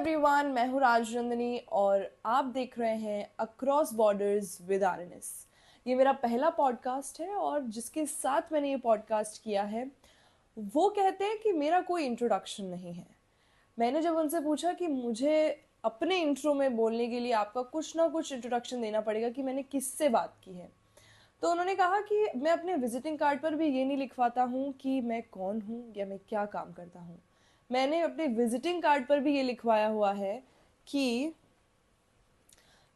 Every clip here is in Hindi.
एवरीवन, मैं हूँ राजनंदिनी और आप देख रहे हैं अक्रॉस बॉर्डर्स विद आरएनएस। ये मेरा पहला पॉडकास्ट है और जिसके साथ मैंने ये पॉडकास्ट किया है वो कहते हैं कि मेरा कोई इंट्रोडक्शन नहीं है। मैंने जब उनसे पूछा कि मुझे अपने इंट्रो में बोलने के लिए आपका कुछ ना कुछ इंट्रोडक्शन देना पड़ेगा कि मैंने किससे बात की है, तो उन्होंने कहा कि मैं अपने विजिटिंग कार्ड पर भी ये नहीं लिखवाता हूँ कि मैं कौन हूँ या मैं क्या काम करता हूँ। मैंने अपने विजिटिंग कार्ड पर भी ये लिखवाया हुआ है कि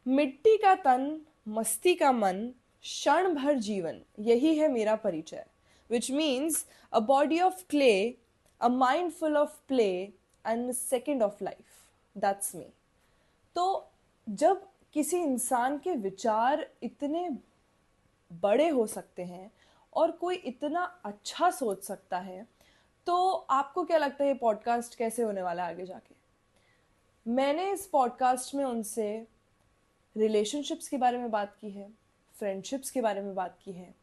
मिट्टी का तन, मस्ती का मन, क्षण भर जीवन, यही है मेरा परिचय। Which means a body of clay, a mind full of play and second of life. That's me. तो जब किसी इंसान के विचार इतने बड़े हो सकते हैं और कोई इतना अच्छा सोच सकता है, तो आपको क्या लगता है ये पॉडकास्ट कैसे होने वाला है आगे जाके? मैंने इस पॉडकास्ट में उनसे रिलेशनशिप्स के बारे में बात की है, फ्रेंडशिप्स के बारे में बात की है,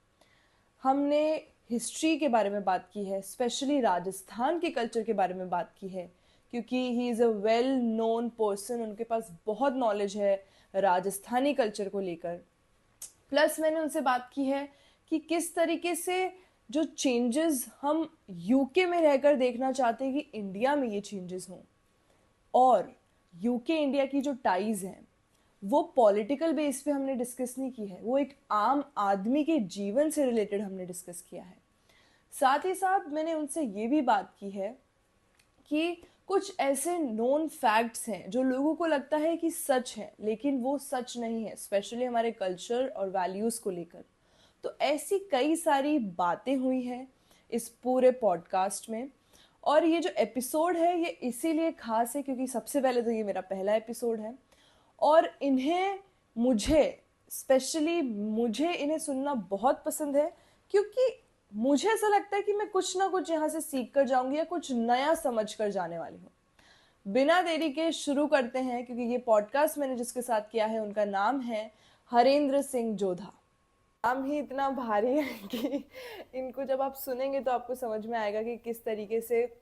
हमने हिस्ट्री के बारे में बात की है, स्पेशली राजस्थान के कल्चर के बारे में बात की है, क्योंकि he is a well known person, उनके पास बहुत नॉलेज है राजस्थानी कल्चर को लेकर। प्लस मैंने उनसे बात की है कि किस तरीके से जो चेंजेस हम यूके में रहकर देखना चाहते हैं कि इंडिया में ये चेंजेस हों, और यूके इंडिया की जो टाइज हैं वो पॉलिटिकल बेस पे हमने डिस्कस नहीं की है, वो एक आम आदमी के जीवन से रिलेटेड हमने डिस्कस किया है। साथ ही साथ मैंने उनसे ये भी बात की है कि कुछ ऐसे नोन फैक्ट्स हैं जो लोगों को लगता है कि सच है, लेकिन वो सच नहीं है, स्पेशली हमारे कल्चर और वैल्यूज़ को लेकर। तो ऐसी कई सारी बातें हुई हैं इस पूरे पॉडकास्ट में। और ये जो एपिसोड है ये इसीलिए खास है क्योंकि सबसे पहले तो ये मेरा पहला एपिसोड है और मुझे इन्हें सुनना बहुत पसंद है, क्योंकि मुझे ऐसा लगता है कि मैं कुछ ना कुछ यहाँ से सीख कर जाऊंगी या कुछ नया समझ कर जाने वाली हूँ। बिना देरी के शुरू करते हैं, क्योंकि ये पॉडकास्ट मैंने जिसके साथ किया है उनका नाम है हरेंद्र सिंह जोधा। नाम ही इतना भारी है कि इनको जब आप सुनेंगे तो आपको समझ में आएगा कि किस तरीके से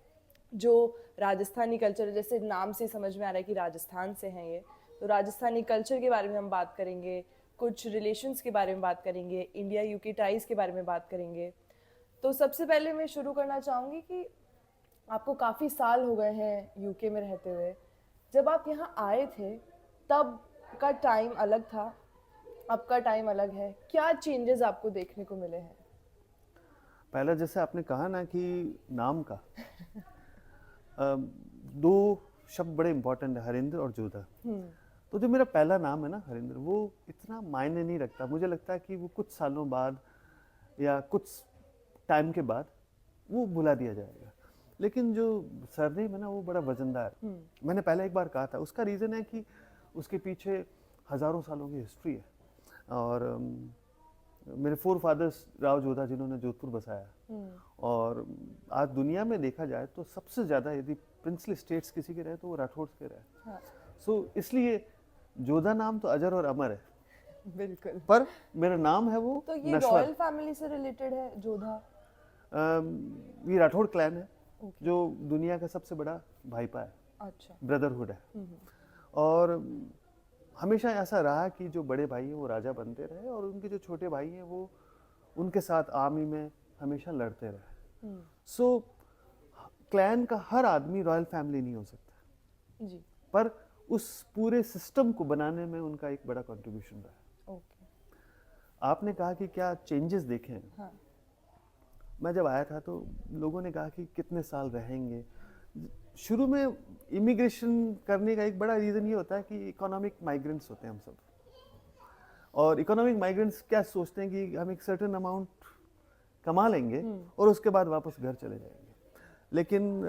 जो राजस्थानी कल्चर, जैसे नाम से समझ में आ रहा है कि राजस्थान से हैं ये, तो राजस्थानी कल्चर के बारे में हम बात करेंगे, कुछ रिलेशंस के बारे में बात करेंगे, इंडिया यूके टाइज के बारे में बात करेंगे। तो सबसे पहले मैं शुरू करना चाहूँगी कि आपको काफ़ी साल हो गए हैं यूके में रहते हुए। जब आप यहाँ आए थे तब का टाइम अलग था, अब का टाइम अलग है, क्या चेंजेस आपको देखने को मिले हैं? पहला जैसे आपने कहा ना कि नाम का दो शब्द बड़े इंपॉर्टेंट है, हरिंद्र और जोधा। तो जो मेरा पहला नाम है ना हरिंद्र, वो इतना मायने नहीं रखता। मुझे लगता है कि वो कुछ सालों बाद या कुछ टाइम के बाद वो भुला दिया जाएगा, लेकिन जो सरनेम है ना वो बड़ा वजनदार। मैंने पहले एक बार कहा था, उसका रीज़न है कि उसके पीछे हज़ारों सालों की हिस्ट्री है। और मेरे फोर फादर्स राव जोधा जिन्होंने जोधपुर बसाया, और आज दुनिया में देखा जाए तो सबसे ज़्यादा यदि प्रिंसली स्टेट्स किसी के रहे तो वो राठौड़ के रहे। सो इसलिए जोधा नाम तो अजर और अमर है। बिल्कुल। पर मेरा नाम है वो तो ये नश्वर। रॉयल फैमिली से रिलेटेड है जोधा? ये राठौड़ क्लैन है, जो दुनिया का सबसे बड़ा भाईपा है। अच्छा। ब्रदरहुड है। और हमेशा ऐसा रहा कि जो बड़े भाई हैं वो राजा बनते रहे और उनके जो छोटे भाई हैं वो उनके साथ आर्मी में हमेशा लड़ते रहे। सो क्लैन का हर आदमी रॉयल फैमिली नहीं हो सकता जी। पर उस पूरे सिस्टम को बनाने में उनका एक बड़ा कंट्रीब्यूशन रहा है। ओके। आपने कहा कि क्या चेंजेस देखे हैं। हाँ। मैं जब आया था तो लोगों ने कहा कि कितने साल रहेंगे। शुरू में इमिग्रेशन करने का एक बड़ा रीज़न ये होता है कि इकोनॉमिक माइग्रेंट्स होते हैं हम सब, और इकोनॉमिक माइग्रेंट्स क्या सोचते हैं कि हम एक सर्टेन अमाउंट कमा लेंगे और उसके बाद वापस घर चले जाएंगे। लेकिन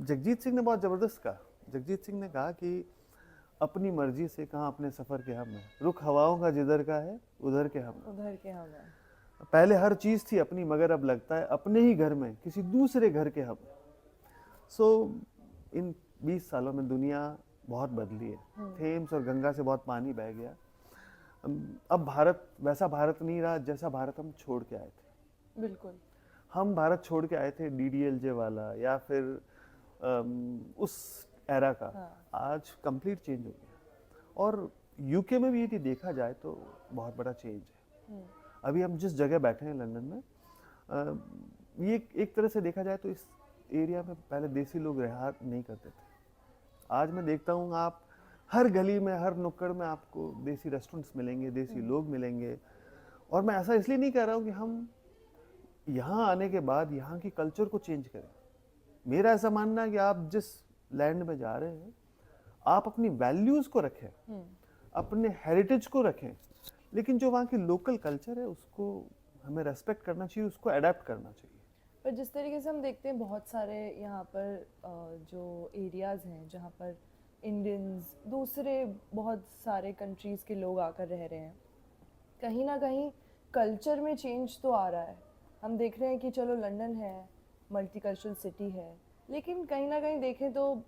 जगजीत सिंह ने बहुत ज़बरदस्त कहा। जगजीत सिंह ने कहा कि अपनी मर्जी से कहाँ अपने सफ़र के हम हैं, रुख हवाओं का जिधर का है उधर के हम हैं। पहले हर चीज़ थी अपनी, मगर अब लगता है अपने ही घर में किसी दूसरे घर के हम। सो इन 20 सालों में दुनिया बहुत बदली है। थेम्स और गंगा से बहुत पानी बह गया। अब भारत वैसा भारत नहीं रहा जैसा भारत हम छोड़ के आए थे। बिल्कुल। हम भारत छोड़ के आए थे DDLJ वाला, या फिर उस एरा का हाँ। आज कंप्लीट चेंज हो गया। और यूके में भी यदि देखा जाए तो बहुत बड़ा चेंज है। अभी हम जिस जगह बैठे हैं लंदन में, ये एक तरह से देखा जाए तो इस एरिया में पहले देसी लोग रहा नहीं करते थे। आज मैं देखता हूँ आप हर गली में, हर नुक्कड़ में आपको देसी रेस्टोरेंट्स मिलेंगे, देसी लोग मिलेंगे। और मैं ऐसा इसलिए नहीं कह रहा हूँ कि हम यहाँ आने के बाद यहाँ की कल्चर को चेंज करें। मेरा ऐसा मानना है कि आप जिस लैंड में जा रहे हैं, आप अपनी वैल्यूज को रखें, अपने हेरिटेज को रखें, लेकिन जो वहाँ की लोकल कल्चर है उसको हमें रेस्पेक्ट करना चाहिए, उसको अडेप्ट करना चाहिए। पर जिस तरीके से हम देखते हैं बहुत सारे यहाँ पर जो एरियाज़ हैं जहाँ पर इंडियंस, दूसरे बहुत सारे कंट्रीज़ के लोग आकर रह रहे हैं, कहीं ना कहीं कल्चर में चेंज तो आ रहा है। हम देख रहे हैं कि चलो लंदन है, मल्टीकल्चरल सिटी है, लेकिन कहीं ना कहीं देखें तो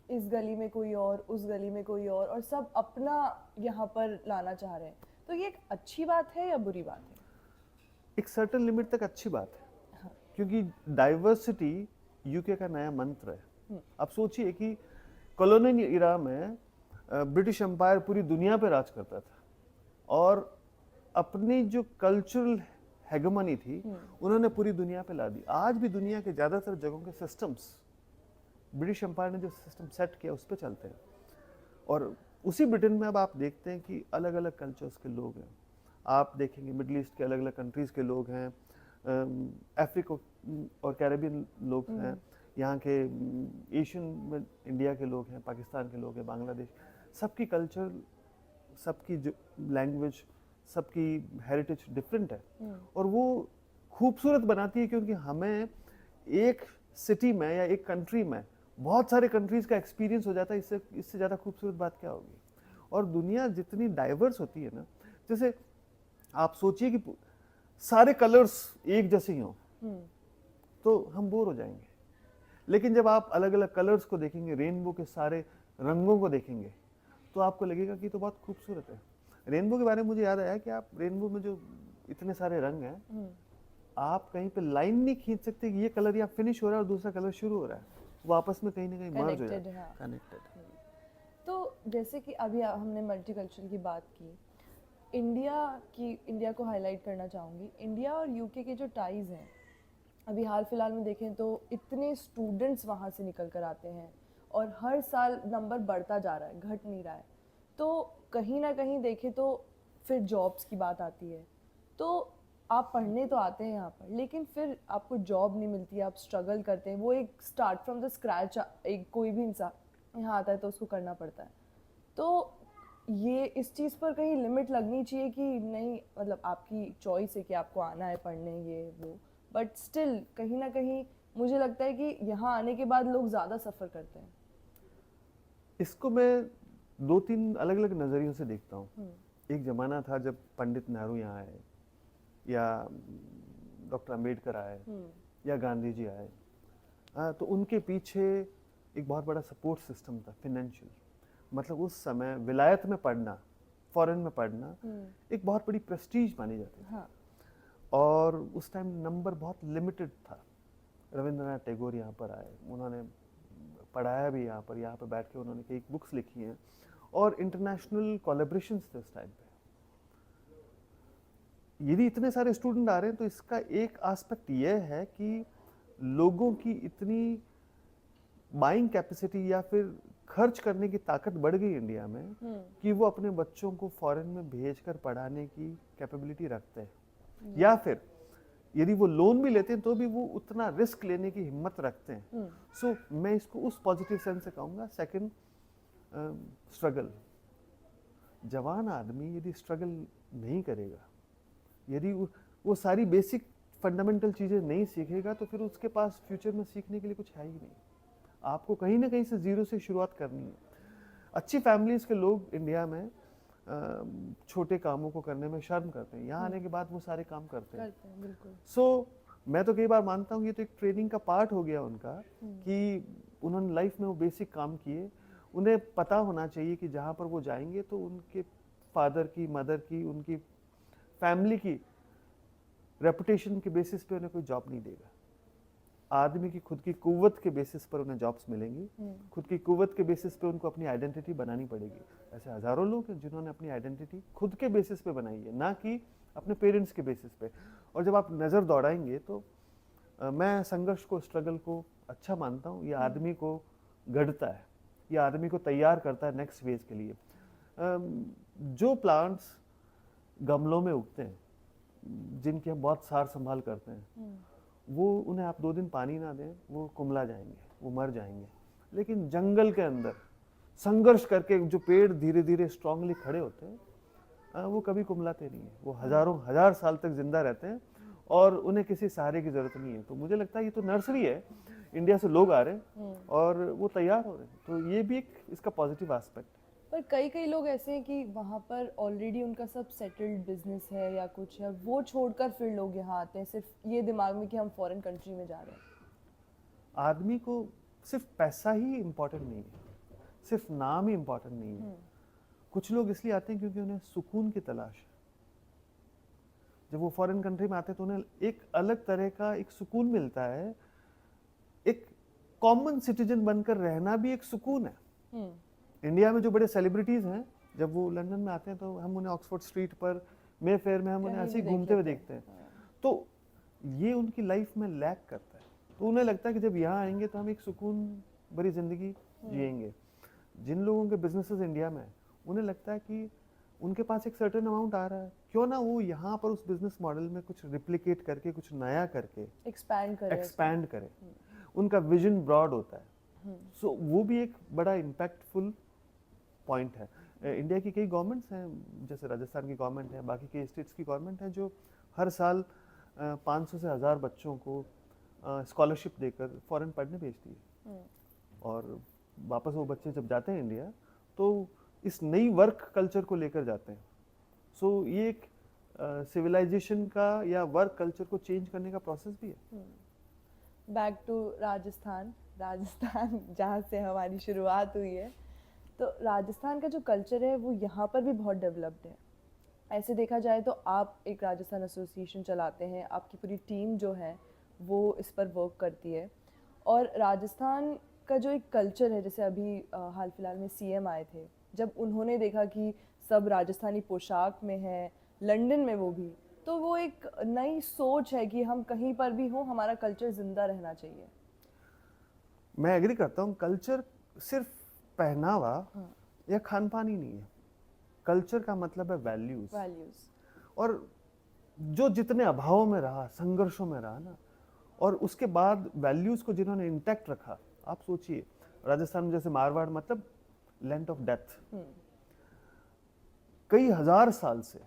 इस गली में कोई और, उस गली में कोई और सब अपना यहाँ पर लाना चाह रहे हैं। तो ये एक अच्छी बात है या बुरी बात है? एक सर्टेन लिमिट तक अच्छी बात है, क्योंकि डाइवर्सिटी यूके का नया मंत्र है। अब सोचिए कि कॉलोनियल इरा में ब्रिटिश एम्पायर पूरी दुनिया पे राज करता था और अपनी जो कल्चरल हेगमनी थी उन्होंने पूरी दुनिया पे ला दी। आज भी दुनिया के ज़्यादातर जगहों के सिस्टम्स ब्रिटिश एम्पायर ने जो सिस्टम सेट किया उस पर चलते हैं। और उसी ब्रिटेन में अब आप देखते हैं कि अलग अलग कल्चर्स के लोग हैं। आप देखेंगे मिडल ईस्ट के अलग अलग कंट्रीज़ के लोग हैं, अफ्रीका और कैरेबियन लोग हैं, यहाँ के एशियन में इंडिया के लोग हैं, पाकिस्तान के लोग हैं, बांग्लादेश। सबकी कल्चर, सबकी जो लैंग्वेज, सबकी हेरिटेज डिफरेंट है और वो खूबसूरत बनाती है, क्योंकि हमें एक सिटी में या एक कंट्री में बहुत सारे कंट्रीज़ का एक्सपीरियंस हो जाता है। इससे ज़्यादा खूबसूरत बात क्या होगी। और दुनिया जितनी डाइवर्स होती है ना, जैसे आप सोचिए कि सारे कलर्स एक जैसे ही हों तो हम बोर हो जाएंगे, लेकिन जब आप अलग अलग कलर्स को देखेंगे, रेनबो के सारे रंगों को देखेंगे, तो आपको लगेगा कि तो बहुत खूबसूरत है। रेनबो के बारे में मुझे याद आया कि आप रेनबो में जो इतने सारे रंग हैं, आप कहीं पे लाइन नहीं खींच सकते कि ये कलर यहाँ फिनिश हो रहा है और दूसरा कलर शुरू हो रहा है। वो आपस में कहीं ना कहीं मर्ज हो जाता है, कनेक्टेड। तो जैसे कि अभी हमने मल्टीकल्चरल की बात की, इंडिया को हाईलाइट करना चाहूँगी। इंडिया और यूके के जो टाइज़ हैं, अभी हाल फिलहाल में देखें तो इतने स्टूडेंट्स वहाँ से निकल कर आते हैं और हर साल नंबर बढ़ता जा रहा है, घट नहीं रहा है। तो कहीं ना कहीं देखें तो फिर जॉब्स की बात आती है, तो आप पढ़ने तो आते हैं यहाँ पर, लेकिन फिर आपको जॉब नहीं मिलती, आप स्ट्रगल करते हैं। वो एक स्टार्ट फ्रॉम द स्क्रैच, एक कोई भी इंसान यहाँ आता है तो उसको करना पड़ता है। तो ये इस चीज़ पर कहीं लिमिट लगनी चाहिए कि नहीं, मतलब आपकी चॉइस है कि आपको आना है पढ़ने, ये वो, बट स्टिल कहीं ना कहीं मुझे लगता है कि यहाँ आने के बाद लोग ज़्यादा सफ़र करते हैं। इसको मैं दो तीन अलग अलग नज़रियों से देखता हूँ। एक ज़माना था जब पंडित नेहरू यहाँ आए, या डॉक्टर अंबेडकर आए, या गांधी जी आए, तो उनके पीछे एक बहुत बड़ा सपोर्ट सिस्टम था, फाइनेंशियल। मतलब उस समय विलायत में पढ़ना, फॉरेन में पढ़ना एक बहुत बड़ी प्रेस्टीज मानी जाती थी। हाँ। और उस टाइम नंबर बहुत लिमिटेड था। रविंद्रनाथ टैगोर यहाँ पर आए, उन्होंने पढ़ाया भी यहाँ पर बैठ के उन्होंने कई बुक्स लिखी हैं और इंटरनेशनल कोलैबोरेशंस थे उस टाइम पे। यदि इतने सारे स्टूडेंट आ रहे हैं तो इसका एक एस्पेक्ट ये है कि लोगों की इतनी बाइंग कैपेसिटी या फिर खर्च करने की ताकत बढ़ गई इंडिया में कि वो अपने बच्चों को फॉरेन में भेजकर पढ़ाने की कैपेबिलिटी रखते हैं, या फिर यदि वो लोन भी लेते हैं तो भी वो उतना रिस्क लेने की हिम्मत रखते हैं। सो मैं इसको उस पॉजिटिव सेंस से कहूँगा। Second, struggle. जवान आदमी यदि स्ट्रगल नहीं करेगा, यदि वो सारी बेसिक फंडामेंटल चीज़ें नहीं सीखेगा, तो फिर उसके पास फ्यूचर में सीखने के लिए कुछ है ही नहीं। आपको कहीं ना कहीं से ज़ीरो से शुरुआत करनी है। अच्छी फैमिलीज़ के लोग इंडिया में छोटे कामों को करने में शर्म करते हैं, यहाँ आने के बाद वो सारे काम करते हैं। बिल्कुल। सो मैं तो कई बार मानता हूँ ये तो एक ट्रेनिंग का पार्ट हो गया उनका, कि उन्होंने लाइफ में वो बेसिक काम किए। उन्हें पता होना चाहिए कि जहाँ पर वो जाएंगे तो उनके फादर की, मदर की, उनकी फैमिली की रेपुटेशन के बेसिस पे उन्हें कोई जॉब नहीं देगा। आदमी की खुद की कुव्वत के बेसिस पर उन्हें जॉब्स मिलेंगी, खुद की कुव्वत के बेसिस पे उनको अपनी आइडेंटिटी बनानी पड़ेगी। ऐसे हजारों लोग हैं जिन्होंने अपनी आइडेंटिटी खुद के बेसिस पे बनाई है, ना कि अपने पेरेंट्स के बेसिस पे। और जब आप नज़र दौड़ाएंगे तो मैं संघर्ष को, स्ट्रगल को अच्छा मानता हूँ। ये आदमी को गढ़ता है, ये आदमी को तैयार करता है नेक्स्ट फेज के लिए। जो प्लांट्स गमलों में उगते हैं, जिनकी हम बहुत सार संभाल करते हैं, वो उन्हें आप 2 दिन पानी ना दें, वो कुमला जाएंगे, वो मर जाएंगे। लेकिन जंगल के अंदर संघर्ष करके जो पेड़ धीरे धीरे स्ट्रांगली खड़े होते हैं, वो कभी कुमलाते नहीं है, वो हजारों हजार साल तक जिंदा रहते हैं और उन्हें किसी सहारे की जरूरत नहीं है। तो मुझे लगता है ये तो नर्सरी है, इंडिया से लोग आ रहे हैं और वो तैयार हो रहे हैं, तो ये भी एक इसका पॉजिटिव एस्पेक्ट है। पर कई लोग ऐसे हैं कि वहाँ पर ऑलरेडी उनका सब सेटल्ड बिजनेस है या कुछ है, वो छोड़कर फिर लोग यहाँ आते हैं सिर्फ ये दिमाग में कि हम फॉरेन कंट्री में जा रहे हैं। आदमी को सिर्फ पैसा ही इम्पोर्टेंट नहीं है, सिर्फ नाम ही इम्पोर्टेंट नहीं है। कुछ लोग इसलिए आते हैं क्योंकि उन्हें सुकून की तलाश है। जब वो फॉरेन कंट्री में आते हैं तो उन्हें एक अलग तरह का एक सुकून मिलता है। एक कॉमन सिटीजन बनकर रहना भी एक सुकून है। इंडिया में जो बड़े सेलिब्रिटीज हैं, जब वो लंदन में आते हैं तो हम उन्हें ऑक्सफोर्ड स्ट्रीट पर, मे फेयर में हम उन्हें ऐसे ही घूमते हुए देखते हैं। तो ये उनकी लाइफ में लैक करता है, तो उन्हें लगता है कि जब यहाँ आएंगे तो हम एक सुकून भरी जिंदगी जिएंगे। जिन लोगों के बिजनेसेस इंडिया में है, उन्हें लगता है कि उनके पास एक सर्टेन अमाउंट आ रहा है, क्यों ना वो यहाँ पर उस बिजनेस मॉडल में कुछ रिप्लिकेट करके, कुछ नया करके एक्सपैंड करे। उनका विजन ब्रॉड होता है। सो वो भी एक बड़ा इम्पैक्टफुल पॉइंट है। इंडिया की कई गवर्नमेंट्स हैं, जैसे राजस्थान की गवर्नमेंट है, बाकी कई स्टेट्स की गवर्नमेंट है, जो हर साल 500 से 1000 बच्चों को स्कॉलरशिप देकर फॉरेन पढ़ने भेजती है। और वापस वो बच्चे जब जाते हैं इंडिया तो इस नई वर्क कल्चर को लेकर जाते हैं। सो ये एक सिविलाइजेशन का या वर्क कल्चर को चेंज करने का प्रोसेस भी है। बैक टू राजस्थान जहाँ से हमारी शुरुआत हुई है, तो राजस्थान का जो कल्चर है वो यहाँ पर भी बहुत डेवलप्ड है। ऐसे देखा जाए तो आप एक राजस्थान एसोसिएशन चलाते हैं, आपकी पूरी टीम जो है वो इस पर वर्क करती है। और राजस्थान का जो एक कल्चर है, जैसे अभी हाल फिलहाल में सीएम आए थे, जब उन्होंने देखा कि सब राजस्थानी पोशाक में है, लंदन में वो भी, तो वो एक नई सोच है कि हम कहीं पर भी हों, हमारा कल्चर जिंदा रहना चाहिए। मैं एग्री करता हूँ, कल्चर सिर्फ पहनावा या खान पान ही नहीं है। कल्चर का मतलब है वैल्यूज। और जो जितने अभावों में रहा, संघर्षों में रहा ना, और उसके बाद वैल्यूज को जिन्होंने इंटैक्ट रखा, आप सोचिए राजस्थान में जैसे मारवाड़, मतलब लैंड ऑफ डेथ, कई हजार साल से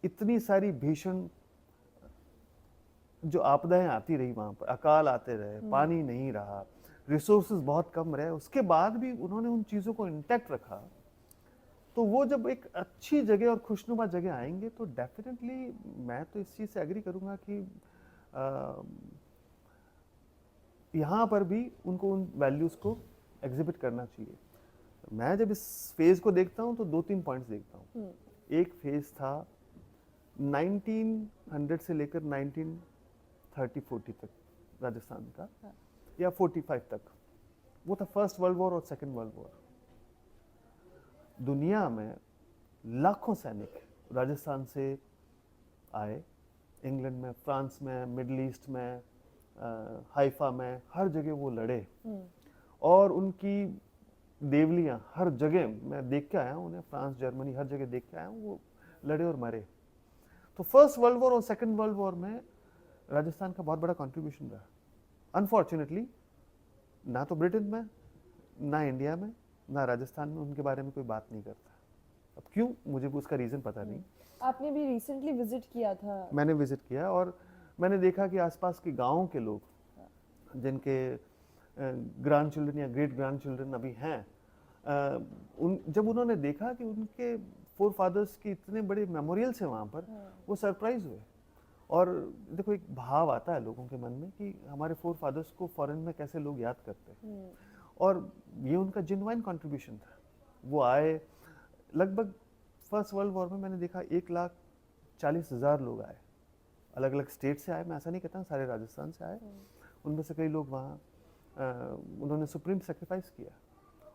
इतनी सारी भीषण जो आपदाएं आती रही, वहां पर अकाल आते रहे, पानी नहीं रहा, रिसोर्सेज बहुत कम रहे, उसके बाद भी उन्होंने उन चीजों को इंटैक्ट रखा। तो वो जब एक अच्छी जगह और खुशनुमा जगह आएंगे तो डेफिनेटली मैं तो इस चीज से एग्री करूंगा कि यहाँ पर भी उनको उन वैल्यूज को एग्जिबिट करना चाहिए। मैं जब इस फेज को देखता हूँ तो 2-3 पॉइंट्स देखता हूँ। एक फेज था 1900 से लेकर 1930-40 तक राजस्थान का, या 45 तक, वो था फर्स्ट वर्ल्ड वॉर और सेकेंड वर्ल्ड वॉर। दुनिया में लाखों सैनिक राजस्थान से आए, इंग्लैंड में, फ्रांस में, मिडल ईस्ट में, हाइफा में, हर जगह वो लड़े। और उनकी देवलियां हर जगह मैं देख के आया हूँ उन्हें, फ्रांस, जर्मनी, हर जगह देख के आया हूँ, वो लड़े और मरे। तो फर्स्ट वर्ल्ड वॉर और सेकेंड वर्ल्ड वॉर में राजस्थान का बहुत बड़ा कंट्रीब्यूशन रहा। अनफॉर्चुनेटली ना तो ब्रिटेन में, ना इंडिया में, ना राजस्थान में उनके बारे में कोई बात नहीं करता। अब क्यों, मुझे उसका रीज़न पता नहीं। आपने भी रिसेंटली विजिट किया था? मैंने विजिट किया और मैंने देखा कि आसपास के गाँव के लोग, जिनके ग्रैंड चिल्ड्रन या ग्रेट ग्रैंड चिल्ड्रन अभी हैं, जब उन्होंने देखा कि उनके फोर फादर्स के इतने बड़े मेमोरियल्स हैं वहाँ पर, वो सरप्राइज हुए। और देखो, एक भाव आता है लोगों के मन में कि हमारे फोर फादर्स को फॉरेन में कैसे लोग याद करते हैं, और ये उनका जेन्युइन कंट्रीब्यूशन था। वो आए, लगभग फर्स्ट वर्ल्ड वॉर में मैंने देखा 1,40,000 लोग आए, अलग अलग स्टेट से आए, मैं ऐसा नहीं कहता सारे राजस्थान से आए। उनमें से कई लोग वहाँ उन्होंने सुप्रीम सेक्रीफाइस किया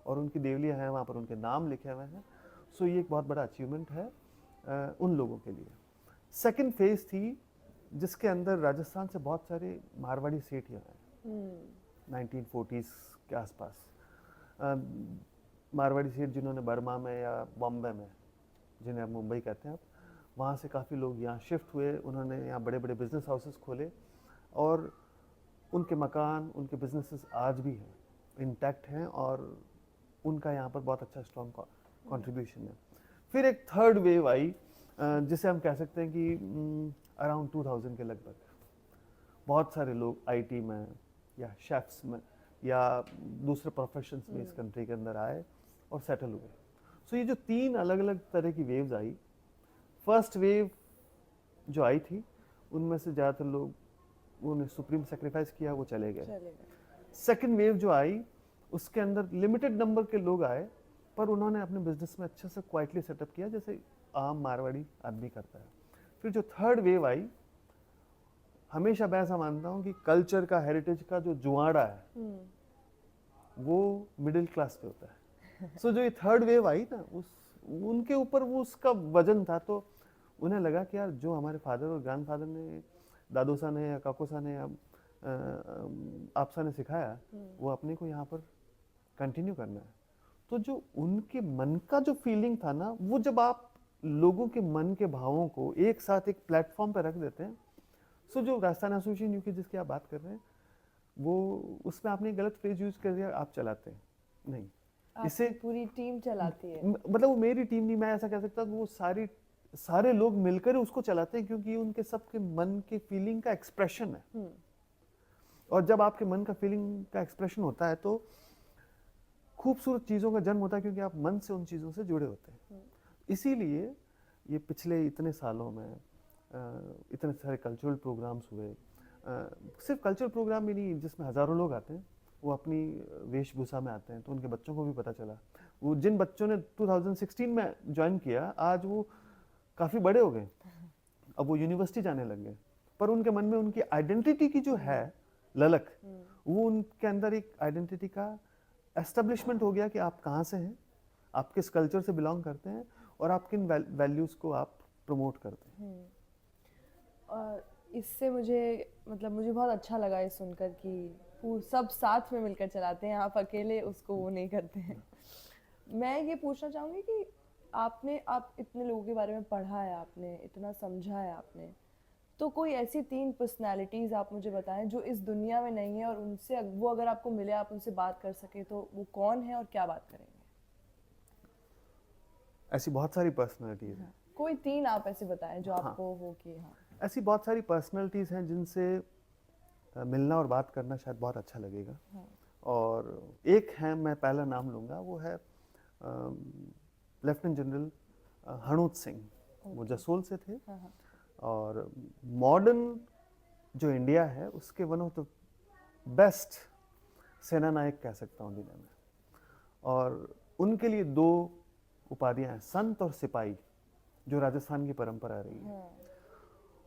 और उनकी देवलियाँ हैं वहाँ पर, उनके नाम लिखे हुए हैं। सो ये एक बहुत बड़ा अचीवमेंट है उन लोगों के लिए। सेकंड फेज थी जिसके अंदर राजस्थान से बहुत सारे मारवाड़ी सेठ यहाँ हैं 1940s के आसपास। मारवाड़ी सेठ जिन्होंने बर्मा में या बॉम्बे में, जिन्हें अब मुंबई कहते हैं, आप वहाँ से काफ़ी लोग यहाँ शिफ्ट हुए। उन्होंने यहाँ बड़े बड़े बिजनेस हाउसेस खोले और उनके मकान, उनके बिजनेसेस आज भी हैं, इंटैक्ट हैं और उनका यहाँ पर बहुत अच्छा स्ट्रॉन्ग कंट्रीब्यूशन है। फिर एक थर्ड वेव आई जिसे हम कह सकते हैं कि अराउंड 2000 के लगभग बहुत सारे लोग आईटी में या शेफ्स में या दूसरे प्रोफेशंस में इस कंट्री के अंदर आए और सेटल हुए। सो ये जो 3 अलग अलग तरह की वेव्स आई, फर्स्ट वेव जो आई थी उनमें से ज़्यादातर लोग उन्होंने सुप्रीम सेक्रीफाइस किया, वो चले गए। सेकेंड वेव जो आई उसके अंदर लिमिटेड नंबर के लोग आए पर उन्होंने अपने बिजनेस में अच्छे से क्वाइटली सेटअप किया जैसे आम मारवाड़ी आदमी करता है। फिर जो थर्ड वेव आई, हमेशा मैं ऐसा मानता हूँ कि कल्चर का, हेरिटेज का जो जुआड़ा है वो मिडिल क्लास पे होता है। सो जो ये थर्ड वेव आई ना, उनके ऊपर वो उसका वजन था, तो उन्हें लगा कि यार जो हमारे फादर और ग्रैंडफादर ने, दादू सा ने या काको सा ने या आप सा ने सिखाया, वो अपने को यहाँ पर कंटिन्यू करना है। तो जो उनके मन का जो फीलिंग था ना, वो जब आप लोगों के मन के भावों को एक साथ एक प्लेटफॉर्म पर रख देते हैं, सो जो राजस्थान एसोसिएशन यूके जिसकी आप बात कर रहे हैं, वो उसमें आपने गलत फ्रेज यूज कर दिया, आप चलाते हैं नहीं, इसे पूरी टीम चलाती है। मतलब वो मेरी टीम नहीं, मैं ऐसा कह सकता हूँ, वो सारे लोग मिलकर उसको चलाते हैं क्योंकि उनके सबके मन के फीलिंग का एक्सप्रेशन है। और जब आपके मन का फीलिंग का एक्सप्रेशन होता है तो खूबसूरत चीज़ों का जन्म होता है क्योंकि आप मन से उन चीज़ों से जुड़े होते हैं। इसीलिए ये पिछले इतने सालों में इतने सारे कल्चरल प्रोग्राम्स हुए, सिर्फ कल्चरल प्रोग्राम भी नहीं जिसमें हज़ारों लोग आते हैं, वो अपनी वेशभूषा में आते हैं, तो उनके बच्चों को भी पता चला। वो जिन बच्चों ने 2016 में ज्वाइन किया, आज वो काफ़ी बड़े हो गए, अब वो यूनिवर्सिटी जाने लग गए, पर उनके मन में उनकी आइडेंटिटी की जो है ललक, वो उनके अंदर एक आइडेंटिटी का एस्टेब्लिशमेंट हो गया कि आप कहाँ से हैं, आप किस कल्चर से बिलोंग करते हैं और आप किन वैल्यूज़ को आप प्रमोट करते हैं। और इससे मुझे बहुत अच्छा लगा ये सुनकर कि सब साथ में मिलकर चलाते हैं, आप अकेले उसको वो नहीं करते हैं। मैं ये पूछना चाहूँगी कि आप इतने लोगों के बारे में पढ़ा है, आपने इतना समझा है आपने, तो कोई ऐसी 3 पर्सनालिटीज़ आप मुझे बताएं जो इस दुनिया में नहीं है और उनसे वो अगर आपको मिले, आप उनसे बात कर सके, तो वो कौन है और क्या बात करेंगे? ऐसी बहुत सारी पर्सनालिटीज़ हैं। कोई 3 आप ऐसे बताएं जो आपको हो कि हाँ, ऐसी बहुत सारी पर्सनालिटीज़ हैं जिनसे मिलना और बात करना शायद बहुत अच्छा लगेगा। और एक है, मैं पहला नाम लूँगा, वो है लेफ्टिनेंट जनरल हणूत सिंह। वो जसोल से थे और मॉडर्न जो इंडिया है उसके वन ऑफ द बेस्ट सेना नायक कह सकता हूँ दुनिया में। और उनके लिए 2 उपाधियाँ हैं, संत और सिपाही, जो राजस्थान की परंपरा रही है।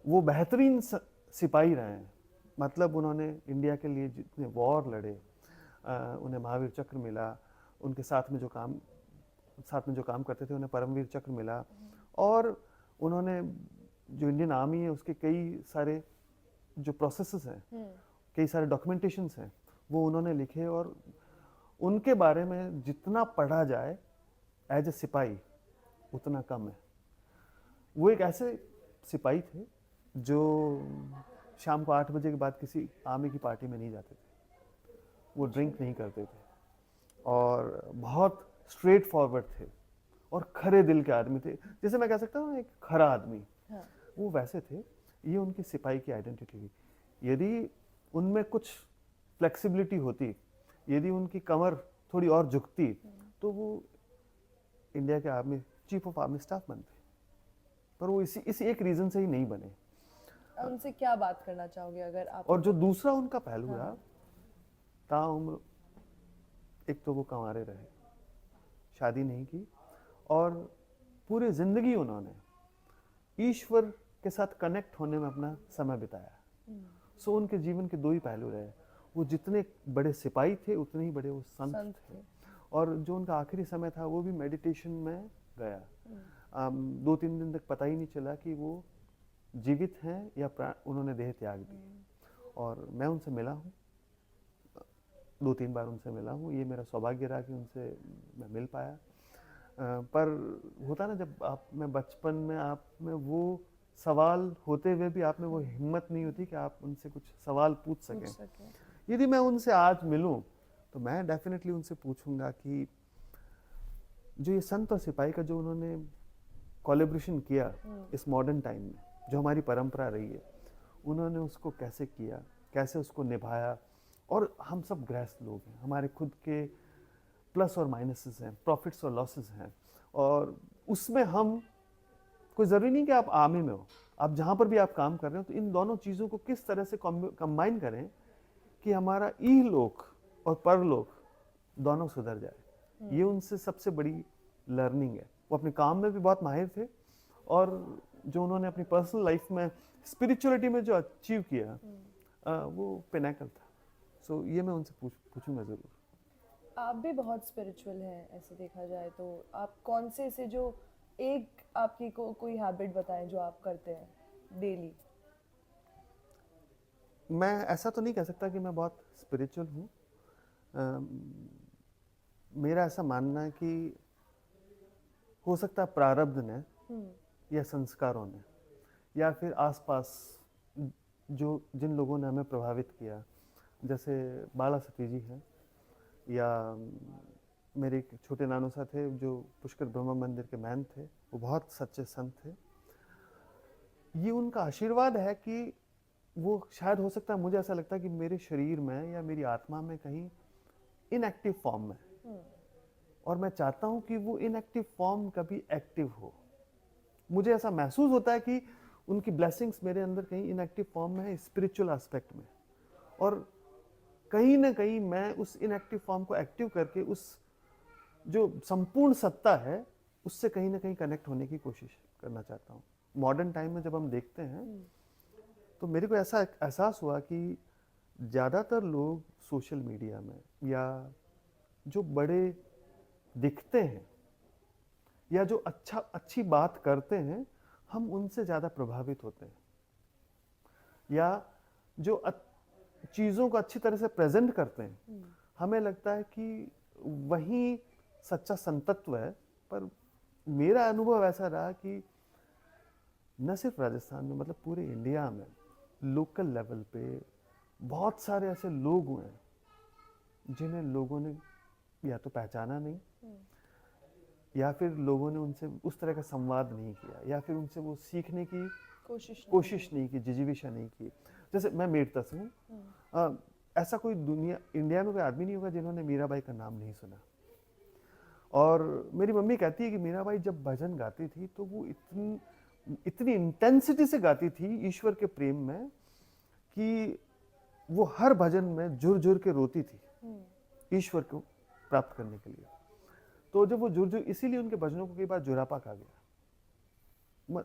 वो बेहतरीन सिपाही रहे हैं, मतलब उन्होंने इंडिया के लिए जितने वॉर लड़े, उन्हें महावीर चक्र मिला, उनके साथ में जो काम करते थे उन्हें परमवीर चक्र मिला, और उन्होंने जो इंडियन आर्मी है उसके कई सारे जो प्रोसेसेस हैं, कई सारे डॉक्यूमेंटेशंस हैं, वो उन्होंने लिखे। और उनके बारे में जितना पढ़ा जाए एज ए सिपाही उतना कम है। वो एक ऐसे सिपाही थे जो शाम को 8 बजे के बाद किसी आर्मी की पार्टी में नहीं जाते थे, वो ड्रिंक नहीं करते थे और बहुत स्ट्रेट फॉरवर्ड थे और खरे दिल के आदमी थे, जैसे मैं कह सकता हूँ एक खरा आदमी। वो वैसे थे, ये उनकी सिपाही की आइडेंटिटी थी। यदि उनमें कुछ फ्लेक्सिबिलिटी होती, यदि उनकी कमर थोड़ी और झुकती, तो वो इंडिया के army chief of army staff बनते, पर वो इसी एक रीजन से ही नहीं बने। उनसे क्या बात करना चाहोगे अगर आप? और जो दूसरा उनका पहलू रहा, ताउम्र एक तो वो कंवारे रहे, शादी नहीं की, और पूरी जिंदगी उन्होंने ईश्वर के साथ कनेक्ट होने में अपना समय बिताया। सो उनके जीवन के 2 ही पहलू रहे। वो जितने बड़े सिपाही थे उतने ही बड़े वो संत संत थे। थे। और जो उनका आखिरी समय था वो भी मेडिटेशन में गया। 2-3 दिन तक पता ही नहीं चला कि वो जीवित हैं या उन्होंने देह त्याग दी। और मैं उनसे मिला हूँ, 2-3 बार उनसे मिला हूँ। ये मेरा सौभाग्य रहा कि उनसे मैं मिल पाया। पर होता ना, जब आप में बचपन में आप में वो सवाल होते हुए भी आप में वो हिम्मत नहीं होती कि आप उनसे कुछ सवाल पूछ पूछ सकें। सके। यदि मैं उनसे आज मिलूं तो मैं डेफिनेटली उनसे पूछूंगा कि जो ये संत और सिपाही का जो उन्होंने कोलैबोरेशन किया इस मॉडर्न टाइम में, जो हमारी परंपरा रही है, उन्होंने उसको कैसे किया, कैसे उसको निभाया। और हम सब गृहस्थ लोग हैं, हमारे खुद के प्लस और माइनसेस हैं, प्रॉफिट्स और लॉसेस हैं। और उसमें हम, कोई ज़रूरी नहीं कि आप आर्मी में हो, आप जहाँ पर भी आप काम कर रहे हो, तो इन दोनों चीज़ों को किस तरह से कंबाइन करें कि हमारा इहलोक और परलोक दोनों सुधर जाए। ये उनसे सबसे बड़ी लर्निंग है। वो अपने काम में भी बहुत माहिर थे, और जो उन्होंने अपनी पर्सनल लाइफ में स्पिरिचुअलिटी में जो अचीव किया, वो पिनैकल था। सो ये मैं उनसे पूछूंगा ज़रूर। आप भी बहुत स्पिरिचुअल हैं ऐसे देखा जाए तो। आप कौन से जो एक आपकी कोई हैबिट बताएं जो आप करते हैं डेली? मैं ऐसा तो नहीं कह सकता कि मैं बहुत स्पिरिचुअल हूँ। मेरा ऐसा मानना है कि हो सकता है प्रारब्ध ने या संस्कारों ने या फिर आसपास जो जिन लोगों ने हमें प्रभावित किया, जैसे बाला सती जी हैं, या मेरे एक छोटे नानू सा थे जो पुष्कर ब्रह्मा मंदिर के मैन थे, वो बहुत सच्चे संत थे। ये उनका आशीर्वाद है कि वो शायद, हो सकता है, मुझे ऐसा लगता है कि मेरे शरीर में या मेरी आत्मा में कहीं इनएक्टिव फॉर्म में, और मैं चाहता हूं कि वो इनएक्टिव फॉर्म कभी एक्टिव हो। मुझे ऐसा महसूस होता है कि उनकी ब्लेसिंग्स मेरे अंदर कहीं इनएक्टिव फॉर्म में है, स्पिरिचुअल एस्पेक्ट में, और कहीं ना कहीं मैं उस इनएक्टिव फॉर्म को एक्टिव करके उस जो संपूर्ण सत्ता है उससे कहीं ना कहीं कनेक्ट होने की कोशिश करना चाहता हूँ। मॉडर्न टाइम में जब हम देखते हैं तो मेरे को ऐसा एहसास हुआ कि ज़्यादातर लोग सोशल मीडिया में, या जो बड़े दिखते हैं या जो अच्छी बात करते हैं, हम उनसे ज़्यादा प्रभावित होते हैं। या जो चीज़ों को अच्छी तरह से प्रेजेंट करते हैं, हमें लगता है कि वही सच्चा संतत्व है। पर मेरा अनुभव ऐसा रहा कि न सिर्फ राजस्थान में, मतलब पूरे इंडिया में लोकल लेवल पे बहुत सारे ऐसे लोग हुए हैं जिन्हें लोगों ने या तो पहचाना नहीं, या फिर लोगों ने उनसे उस तरह का संवाद नहीं किया, या फिर उनसे वो सीखने की कोशिश नहीं की, जिजीविषा नहीं की। जैसे मैं मेरठ से हूँ, ऐसा कोई दुनिया इंडिया में कोई आदमी नहीं होगा जिन्होंने मीराबाई का नाम नहीं सुना। और मेरी मम्मी कहती है कि मीराबाई जब भजन गाती थी तो वो इतनी इंटेंसिटी से गाती थी ईश्वर के प्रेम में कि वो हर भजन में जुर जुर के रोती थी ईश्वर को प्राप्त करने के लिए। तो जब वो जुर जुर, इसीलिए उनके भजनों को कई बार जुरापा कहा गया।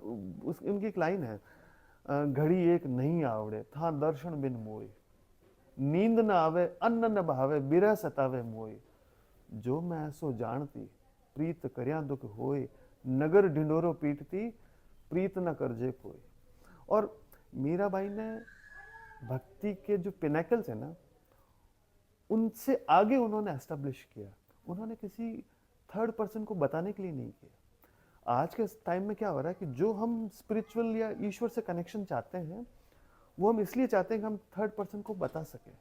उनकी एक लाइन है, घड़ी एक नहीं आवड़े था दर्शन बिन मोय, नींद न आवे अन्न न भावे बिरह सतावे मोय, जो मैं सो जानती प्रीत करया दुख होए, नगर ढिंडोरो पीटती प्रीत न करजे कोई। और मीराबाई ने भक्ति के जो पिनेकल्स है ना, उनसे आगे उन्होंने एस्टेब्लिश किया। उन्होंने किसी थर्ड पर्सन को बताने के लिए नहीं किया। आज के टाइम में क्या हो रहा है कि जो हम स्पिरिचुअल या ईश्वर से कनेक्शन चाहते हैं, वो हम इसलिए चाहते हैं कि हम थर्ड पर्सन को बता सकें,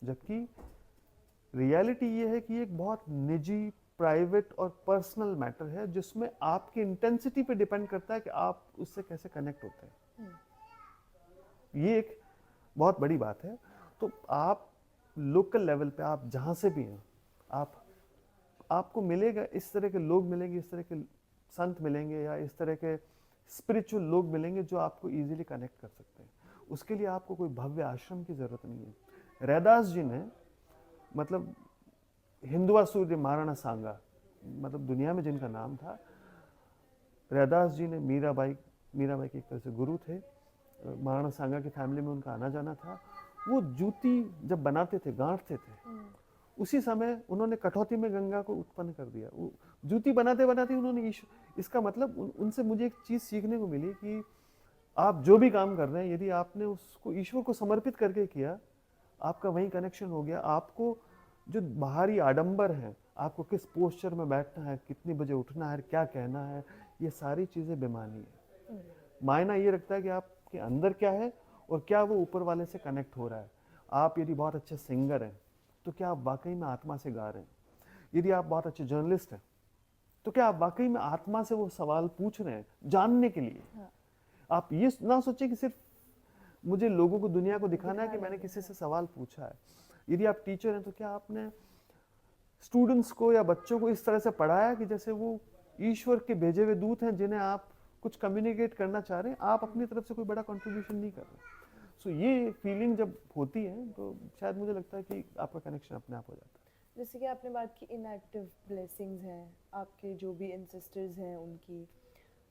जबकि रियलिटी ये है कि एक बहुत निजी, प्राइवेट और पर्सनल मैटर है, जिसमें आपकी इंटेंसिटी पे डिपेंड करता है कि आप उससे कैसे कनेक्ट होते हैं। ये एक बहुत बड़ी बात है। तो आप लोकल लेवल पे, आप जहाँ से भी हैं, आपको मिलेगा, इस तरह के लोग मिलेंगे, इस तरह के संत मिलेंगे, या इस तरह के स्पिरिचुअल लोग मिलेंगे जो आपको इजीली कनेक्ट कर सकते हैं। उसके लिए आपको कोई भव्य आश्रम की जरूरत नहीं है। रैदास जी ने, मतलब हिंदुआ सूर्य महाराणा सांगा, मतलब दुनिया में जिनका नाम था, रैदास जी ने मीराबाई के एक तरह से गुरु थे। महाराणा सांगा की फैमिली में उनका आना जाना था, वो जूती जब बनाते थे, गांठते थे, उसी समय उन्होंने कठौती में गंगा को उत्पन्न कर दिया। वो जूती बनाते बनाते उन्होंने इसका मतलब उनसे मुझे एक चीज सीखने को मिली कि आप जो भी काम कर रहे हैं, यदि आपने उसको ईश्वर को समर्पित करके किया, आपका वही कनेक्शन हो गया। आपको जो बाहरी आडंबर है, आपको किस पोस्चर में बैठना है, कितनी बजे उठना है, क्या कहना है, ये सारी चीजें बेमानी है। मायना ये रखता है कि आपके अंदर क्या है और क्या वो ऊपर वाले से कनेक्ट हो रहा है। आप यदि बहुत अच्छे सिंगर हैं तो क्या आप वाकई में आत्मा से गा रहे हैं? यदि आप बहुत अच्छे जर्नलिस्ट हैं तो क्या आप वाकई में आत्मा से वो सवाल पूछ रहे हैं जानने के लिए? आप ये ना सोचें कि सिर्फ मुझे लोगों को, दुनिया को दिखाना है कि मैंने किसी से सवाल पूछा है। यदि आप टीचर हैं तो क्या आपने स्टूडेंट्स को या बच्चों को इस तरह से पढ़ाया कि जैसे वो ईश्वर के भेजे हुए दूत हैं जिन्हें आप कुछ कम्युनिकेट करना चाह रहे हैं, आप अपनी तरफ से कोई बड़ा कंट्रीब्यूशन नहीं कर रहे। सो ये फीलिंग जब होती है तो शायद मुझे लगता है कि आपका कनेक्शन अपने आप हो जाता है। जैसे कि आपने बात की इनएक्टिव ब्लेसिंग्स हैं, आपके जो भी एंसेस्टर्स हैं उनकी,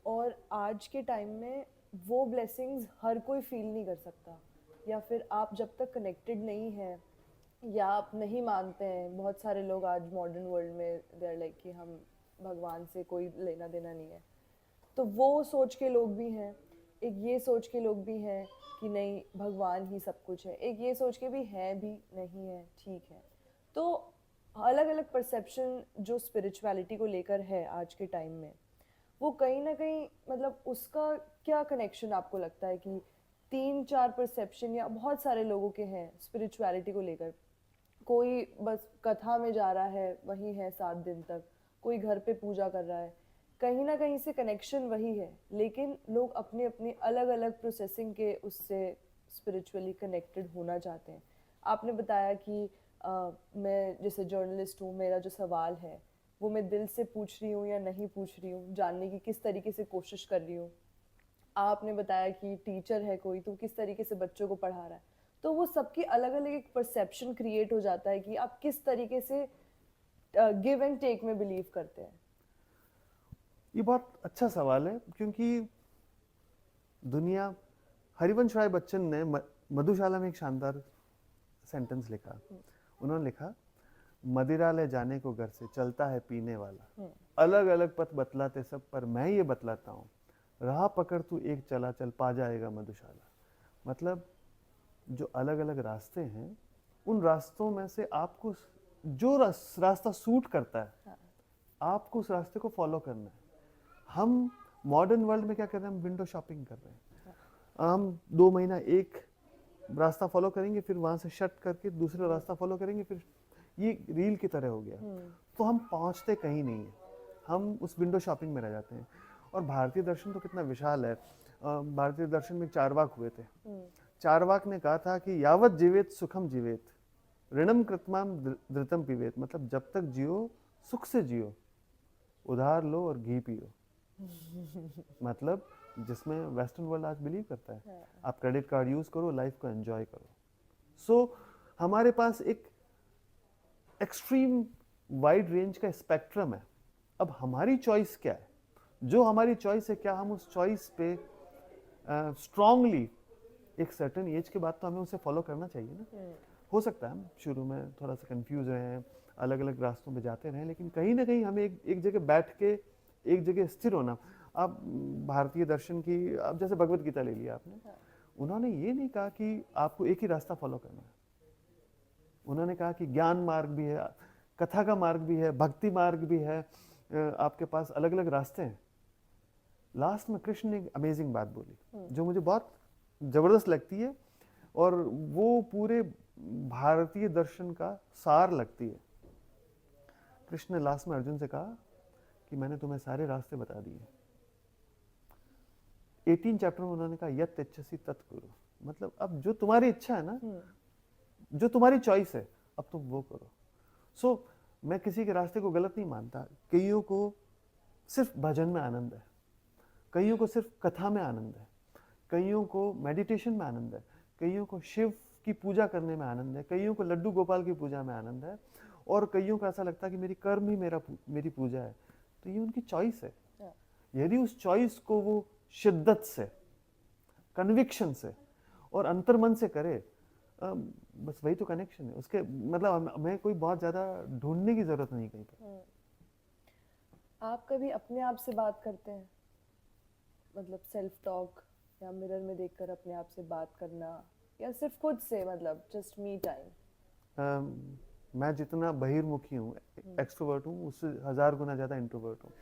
और आज के टाइम में वो ब्लेसिंग्स हर कोई फील नहीं कर सकता, या फिर आप जब तक कनेक्टेड नहीं हैं या आप नहीं मानते हैं। बहुत सारे लोग आज मॉडर्न वर्ल्ड में दे आर लाइक कि हम भगवान से कोई लेना देना नहीं है, तो वो सोच के लोग भी हैं। एक ये सोच के लोग भी हैं कि नहीं भगवान ही सब कुछ है, एक ये सोच के भी है भी नहीं है, ठीक है। तो अलग अलग परसेप्शन जो स्पिरिचुअलिटी को लेकर है आज के टाइम में, वो कहीं ना कहीं मतलब उसका क्या कनेक्शन आपको लगता है कि 3-4 परसेप्शन या बहुत सारे लोगों के हैं स्पिरिचुअलिटी को लेकर? कोई बस कथा में जा रहा है, वही है 7 दिन तक, कोई घर पे पूजा कर रहा है, कहीं ना कहीं से कनेक्शन वही है, लेकिन लोग अपने अपने अलग अलग प्रोसेसिंग के उससे स्पिरिचुअली कनेक्टेड होना चाहते हैं। आपने बताया कि मैं जैसे जर्नलिस्ट हूँ, मेरा जो सवाल है वो मैं दिल से पूछ रही हूँ या नहीं पूछ रही हूँ, जानने की किस तरीके से कोशिश कर रही हूँ। आपने बताया कि टीचर है कोई तो किस तरीके से बच्चों को पढ़ा रहा है। तो वो सबकी अलग अलग एक परसेप्शन क्रिएट हो जाता है कि आप किस तरीके से गिव एंड टेक में बिलीव करते हैं। ये बहुत अच्छा सवाल है, क्योंकि दुनिया, हरिवंश राय बच्चन ने मधुशाला में एक शानदार सेंटेंस लिखा। उन्होंने लिखा, मदिरा ले जाने को घर से चलता है पीने वाला, अलग अलग पथ बतलाते सब पर मैं ये बतलाता हूँ, राह पकड़ तू एक चला चल पा जाएगा मधुशाला। मतलब जो अलग अलग रास्ते हैं, उन रास्तों में से आपको जो रास्ता सूट करता है, आपको उस रास्ते को फॉलो करना है। हम मॉडर्न वर्ल्ड में क्या कर रहे हैं? हम विंडो शॉपिंग कर रहे हैं। हम 2 महीना एक रास्ता फॉलो करेंगे, फिर वहां से शट करके दूसरा रास्ता फॉलो करेंगे, फिर ये रील की तरह हो गया। तो हम पहुंचते कहीं नहीं है, हम उस विंडो शॉपिंग में रह जाते हैं। और भारतीय दर्शन तो कितना विशाल है। भारतीय दर्शन में चारवाक हुए थे। चारवाक ने कहा था कि यावत जीवेत सुखम जीवेत, ऋणम कृतमाम धृतम पीवेत। मतलब जब तक जियो सुख से जियो, उधार लो और घी पियो। मतलब जिसमें वेस्टर्न वर्ल्ड आज बिलीव करता है, आप क्रेडिट कार्ड यूज करो, लाइफ को एंजॉय करो। सो हमारे पास एक एक्सट्रीम वाइड रेंज का स्पेक्ट्रम है। अब हमारी चॉइस क्या है? जो हमारी चॉइस है, क्या हम उस चॉइस पे स्ट्रांगली एक सर्टेन एज के बाद तो हमें उसे फॉलो करना चाहिए ना। हो सकता है हम शुरू में थोड़ा सा कंफ्यूज रहे, अलग अलग रास्तों पे जाते रहे, लेकिन कहीं ना कहीं हमें एक जगह बैठ के एक जगह स्थिर होना। आप भारतीय दर्शन की, आप जैसे भगवत गीता ले लिया आपने, उन्होंने ये नहीं कहा कि आपको एक ही रास्ता फॉलो करना है। उन्होंने कहा कि ज्ञान मार्ग भी है, कथा का मार्ग भी है, भक्ति मार्ग भी है, आपके पास अलग अलग रास्ते हैं। लास्ट में कृष्ण ने एक अमेजिंग बात बोली जो मुझे बहुत जबरदस्त लगती है, और वो पूरे भारतीय दर्शन का सार लगती है। कृष्ण ने लास्ट में अर्जुन से कहा कि मैंने तुम्हें सारे रास्ते बता दिए। 18 चैप्टर में उन्होंने कहा यत् इच्छसि तत् कुरु। मतलब अब जो तुम्हारी इच्छा है ना, जो तुम्हारी चॉइस है, अब तुम वो करो। सो मैं किसी के रास्ते को गलत नहीं मानता। कईयों को सिर्फ भजन में आनंद है, कईयों को सिर्फ कथा में आनंद है, कईयों को मेडिटेशन में आनंद है, कईयों को शिव की पूजा करने में आनंद है, कईयों को लड्डू गोपाल की पूजा में आनंद है, और कईयों को ऐसा लगता है कि मेरी कर्म ही मेरी पूजा है। तो ये उनकी चॉइस है। यदि उस चॉइस को वो शिद्दत से, कन्विक्शन से और अंतर्मन से करे, बस वही तो कनेक्शन है उसके, मतलब हमें कोई बहुत ज़्यादा ढूंढने की ज़रूरत नहीं कहीं पर। आप कभी अपने आप से बात करते हैं, मतलब सेल्फ टॉक, या मिरर में देखकर अपने आप से बात करना, या सिर्फ खुद से, मतलब जस्ट मी टाइम? मैं जितना बहिर्मुखी हूँ, एक्सट्रोवर्ट हूँ, उससे 1000 गुना ज़्यादा इंट्रोवर्ट हूँ।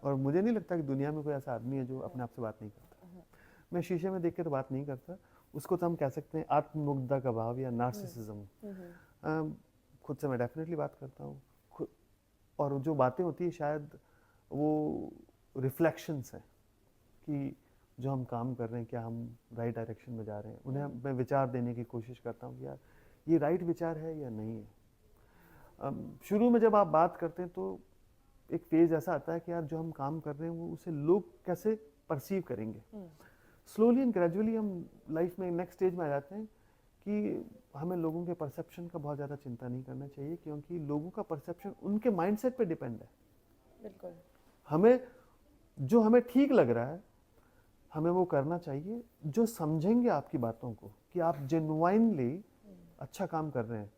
और मुझे नहीं लगता कि दुनिया में कोई ऐसा आदमी है जो अपने आप से बात नहीं करता। मैं शीशे में देख के तो बात नहीं करता, उसको तो हम कह सकते हैं आत्ममुग्धता का भाव या नार्सिसिज्म। खुद से मैं डेफिनेटली बात करता हूँ, और जो बातें होती है शायद वो रिफ्लेक्शंस हैं कि जो हम काम कर रहे हैं क्या हम राइट डायरेक्शन में जा रहे हैं, उन्हें मैं विचार देने की कोशिश करता हूँ कि यार ये राइट विचार है या नहीं है। शुरू में जब आप बात करते हैं तो एक फेज ऐसा आता है कि यार जो हम काम कर रहे हैं वो उसे लोग कैसे परसीव करेंगे। स्लोली एंड ग्रेजुअली हम लाइफ में नेक्स्ट स्टेज में आ जाते हैं कि हमें लोगों के परसेप्शन का बहुत ज़्यादा चिंता नहीं करना चाहिए, क्योंकि लोगों का परसेप्शन उनके माइंडसेट पे डिपेंड है। बिल्कुल। हमें जो हमें ठीक लग रहा है हमें वो करना चाहिए। जो समझेंगे आपकी बातों को कि आप जेन्युइनली अच्छा काम कर रहे हैं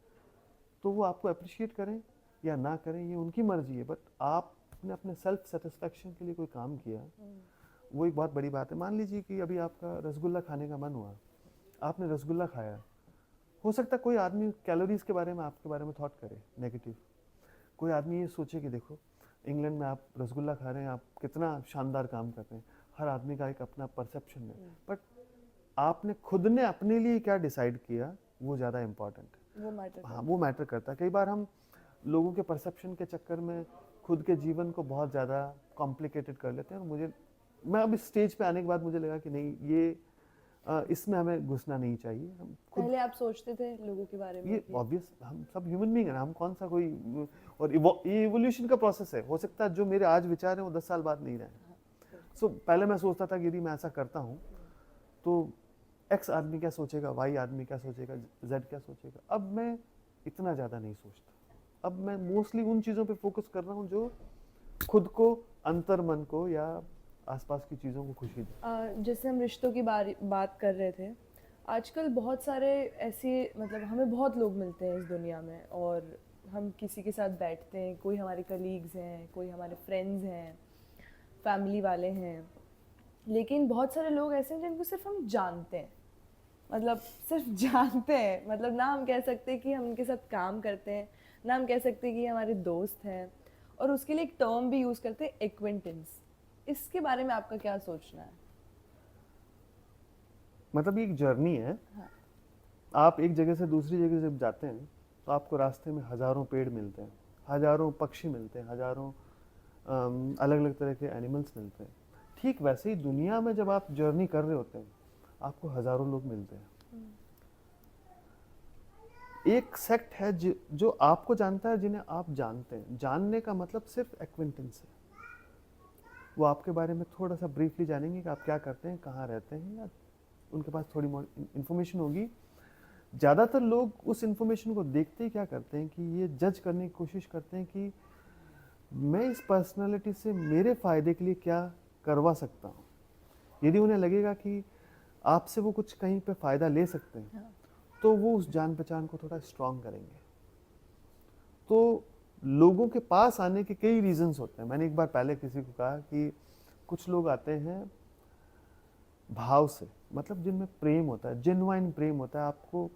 तो वो आपको अप्रिशिएट करें या ना करें ये उनकी मर्जी है, बट आपने अपने सेल्फ सेटिस्फेक्शन के लिए कोई काम किया वो एक बहुत बड़ी बात है। मान लीजिए कि अभी आपका रसगुल्ला खाने का मन हुआ, आपने रसगुल्ला खाया, हो सकता है कोई आदमी कैलोरीज के बारे में आपके बारे में थॉट करे नेगेटिव, कोई आदमी ये सोचे कि देखो इंग्लैंड में आप रसगुल्ला खा रहे हैं, आप कितना शानदार काम कर रहे हैं। हर आदमी का एक अपना परसेप्शन है, बट आपने खुद ने अपने लिए क्या डिसाइड किया वो ज़्यादा इम्पॉर्टेंट है, वो मैटर करता है। कई बार हम लोगों के परसेप्शन के चक्कर में खुद के जीवन को बहुत ज़्यादा कॉम्प्लिकेटेड कर लेते हैं। और मैं अब इस स्टेज पे आने के बाद मुझे लगा कि नहीं, ये इसमें हमें घुसना नहीं चाहिए। हम खुद, पहले आप सोचते थे लोगों के बारे में? ये ऑब्वियस, हम सब ह्यूमन बीइंग हैं, हम कौन सा कोई, और ये इवोल्यूशन का प्रोसेस है। हो सकता है जो मेरे आज विचार हैं वो 10 साल बाद नहीं रहे। सो पहले मैं सोचता था कि यदि मैं ऐसा करता हूँ तो एक्स आदमी क्या सोचेगा, वाई आदमी क्या सोचेगा, जेड क्या सोचेगा। अब मैं इतना ज़्यादा नहीं सोचता, अब मैं मोस्टली उन चीज़ों पे फोकस कर रहा हूँ जो खुद को, अंतर मन को या आसपास की चीज़ों को खुशी दे। जैसे हम रिश्तों की बात कर रहे थे, आजकल बहुत सारे ऐसे, मतलब हमें बहुत लोग मिलते हैं इस दुनिया में, और हम किसी के साथ बैठते हैं, कोई हमारे कलीग्स हैं, कोई हमारे फ्रेंड्स हैं, फैमिली वाले हैं, लेकिन बहुत सारे लोग ऐसे हैं जिनको सिर्फ हम जानते हैं, मतलब सिर्फ जानते हैं, मतलब ना हम कह सकते कि हम उनके साथ काम करते हैं, ना हम कह सकते कि हमारे दोस्त हैं, और उसके लिए एक टर्म भी यूज़ करते हैं, एक्वेंटेंस। इसके बारे में आपका क्या सोचना है? मतलब ये एक जर्नी है। हाँ। आप एक जगह से दूसरी जगह जब जाते हैं तो आपको रास्ते में हज़ारों पेड़ मिलते हैं, हज़ारों पक्षी मिलते हैं, हज़ारों अलग अलग तरह के एनिमल्स मिलते हैं। ठीक वैसे ही दुनिया में जब आप जर्नी कर रहे होते हैं आपको हज़ारों लोग मिलते हैं। एक सेक्ट है जो आपको जानता है, जिन्हें आप जानते हैं। जानने का मतलब सिर्फ एक्वेंटेंस है। वो आपके बारे में थोड़ा सा ब्रीफली जानेंगे कि आप क्या करते हैं, कहाँ रहते हैं, या उनके पास थोड़ी इन्फॉर्मेशन होगी। ज़्यादातर लोग उस इन्फॉर्मेशन को देखते ही क्या करते हैं कि ये जज करने की कोशिश करते हैं कि मैं इस पर्सनालिटी से मेरे फ़ायदे के लिए क्या करवा सकता हूँ। यदि उन्हें लगेगा कि आपसे वो कुछ कहीं पे फ़ायदा ले सकते हैं, हाँ, तो वो उस जान पहचान को थोड़ा स्ट्रॉन्ग करेंगे। तो लोगों के पास आने के कई रीजंस होते हैं। मैंने एक बार पहले किसी को कहा कि कुछ लोग आते हैं भाव से, मतलब जिनमें प्रेम होता है, जेन्युइन प्रेम होता है। आपको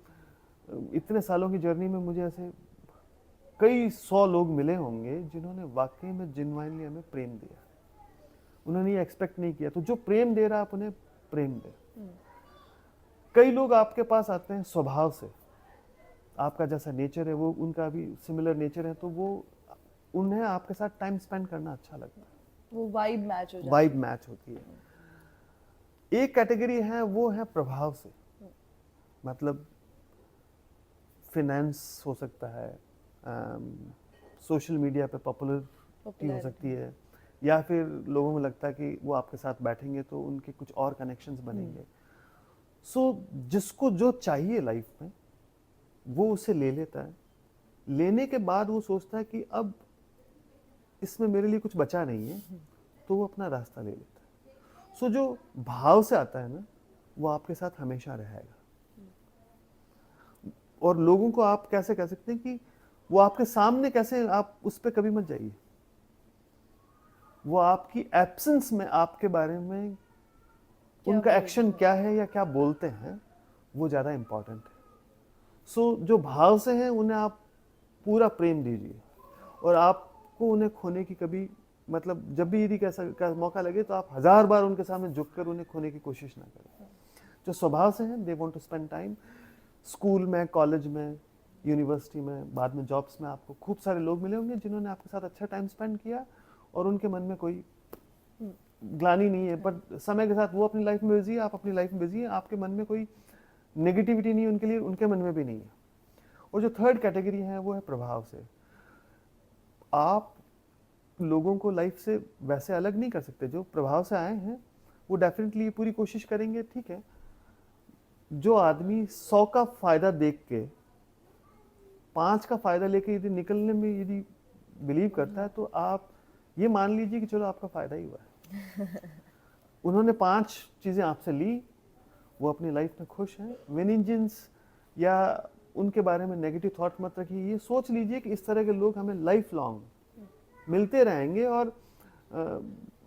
इतने सालों की जर्नी में मुझे ऐसे कई 100 लोग मिले होंगे जिन्होंने वाकई में जेन्युइनली हमें प्रेम दिया। उन्होंने ये एक्सपेक्ट नहीं किया, तो जो प्रेम दे रहा आप उन्हें प्रेम दे। कई लोग आपके पास आते हैं स्वभाव से, आपका जैसा नेचर है वो उनका भी सिमिलर नेचर है, तो वो उन्हें आपके साथ टाइम स्पेंड करना अच्छा लगता है, वो वाइब मैच हो जाती है। वाइब मैच होती है। एक कैटेगरी है वो है प्रभाव से, मतलब फिनेंस हो सकता है, सोशल मीडिया पे पॉपुलरिटी हो सकती है, या फिर लोगों को लगता है कि वो आपके साथ बैठेंगे तो उनके कुछ और कनेक्शंस बनेंगे। सो जिसको जो चाहिए लाइफ में वो उसे ले लेता है। लेने के बाद वो सोचता है कि अब इसमें मेरे लिए कुछ बचा नहीं है, तो वो अपना रास्ता ले लेता है। सो जो भाव से आता है ना वो आपके साथ हमेशा रहेगा। और लोगों को आप कैसे कह सकते हैं कि वो आपके सामने कैसे, आप उस पर कभी मत जाइए। वो आपकी एब्सेंस में आपके बारे में क्या उनका बोलते एक्शन हैं? क्या है या क्या बोलते हैं, वो ज़्यादा इम्पॉर्टेंट है। सो जो भाव से हैं उन्हें आप पूरा प्रेम दीजिए, और आपको उन्हें खोने की कभी, मतलब जब भी यदि कैसा का मौका लगे तो आप 1000 बार उनके सामने झुककर उन्हें खोने की कोशिश ना करें। जो स्वभाव से हैं, they want to spend time. School में, कॉलेज में, यूनिवर्सिटी में, बाद में जॉब्स में आपको खूब सारे लोग मिले होंगे जिन्होंने आपके साथ अच्छा टाइम स्पेंड किया और उनके मन में कोई ग्लानि नहीं है, पर समय के साथ वो अपनी लाइफ में बिजी है, आप अपनी लाइफ में बिजी है, आपके मन में कोई नेगेटिविटी नहीं है उनके लिए, उनके मन में भी नहीं है। और जो थर्ड कैटेगरी है वो है प्रभाव से। आप लोगों को लाइफ से वैसे अलग नहीं कर सकते। जो प्रभाव से आए हैं वो डेफिनेटली पूरी कोशिश करेंगे, ठीक है। जो आदमी 100 का फायदा देख के 5 का फायदा लेके यदि निकलने में यदि बिलीव करता है, तो आप ये मान लीजिए कि चलो आपका फायदा ही हुआ है। उन्होंने 5 चीजें आपसे ली, वो अपनी लाइफ में खुश हैं। वेनिजेंस या उनके बारे में नेगेटिव थॉट मत रखिए। ये सोच लीजिए कि इस तरह के लोग हमें लाइफ लॉन्ग मिलते रहेंगे, और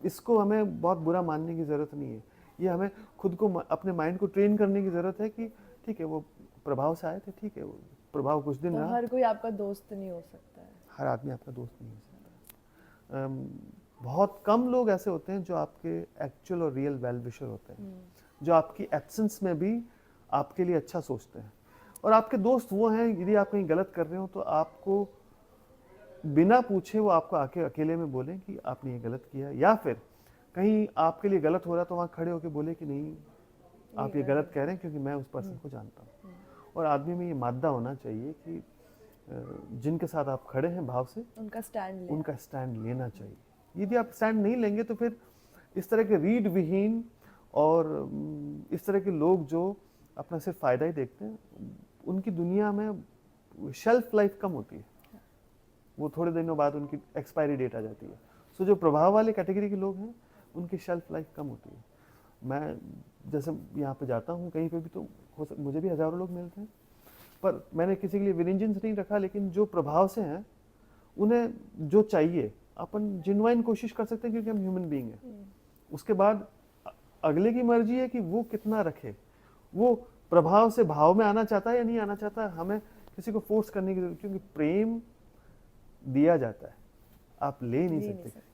इसको हमें बहुत बुरा मानने की ज़रूरत नहीं है। ये हमें खुद को अपने माइंड को ट्रेन करने की ज़रूरत है कि ठीक है, वो प्रभाव से आए थे, ठीक है, वो प्रभाव कुछ दिन तो रहा। हर कोई आपका दोस्त नहीं हो सकता है। हर आदमी आपका दोस्त नहीं हो सकता। बहुत कम लोग ऐसे होते हैं जो आपके एक्चुअल और रियल वेल विशर होते हैं, जो आपकी एब्सेंस में भी आपके लिए अच्छा सोचते हैं। और आपके दोस्त वो हैं, यदि आप कहीं गलत कर रहे हो तो आपको बिना पूछे वो आपको आके अकेले में बोलें कि आपने ये गलत किया, या फिर कहीं आपके लिए गलत हो रहा है तो वहाँ खड़े होकर बोले कि नहीं, आप ये गलत कह रहे हैं क्योंकि मैं उस पर्सन को जानता हूँ। और आदमी में ये मादा होना चाहिए कि जिनके साथ आप खड़े हैं भाव से, उनका स्टैंड लेना चाहिए। यदि आप स्टैंड नहीं लेंगे तो फिर इस तरह के रीढ़ विहीन और इस तरह के लोग जो अपना सिर्फ फायदा ही देखते हैं, उनकी दुनिया में शेल्फ लाइफ कम होती है। वो थोड़े दिनों बाद उनकी एक्सपायरी डेट आ जाती है। सो जो प्रभाव वाले कैटेगरी के लोग हैं उनकी शेल्फ लाइफ कम होती है। मैं जैसे यहाँ पे जाता हूँ कहीं पे भी, तो मुझे भी हज़ारों लोग मिलते हैं, पर मैंने किसी के लिए विनिंजेंस नहीं रखा। लेकिन जो प्रभाव से हैं उन्हें जो चाहिए अपन जिन्वाइन कोशिश कर सकते हैं, क्योंकि हम ह्यूमन बीइंग हैं। उसके बाद अगले की मर्जी है कि वो कितना रखे, वो प्रभाव से भाव में आना चाहता है या नहीं आना चाहता। हमें किसी को फोर्स करने की जरूरत, क्योंकि प्रेम दिया जाता है, आप ले नहीं सकते।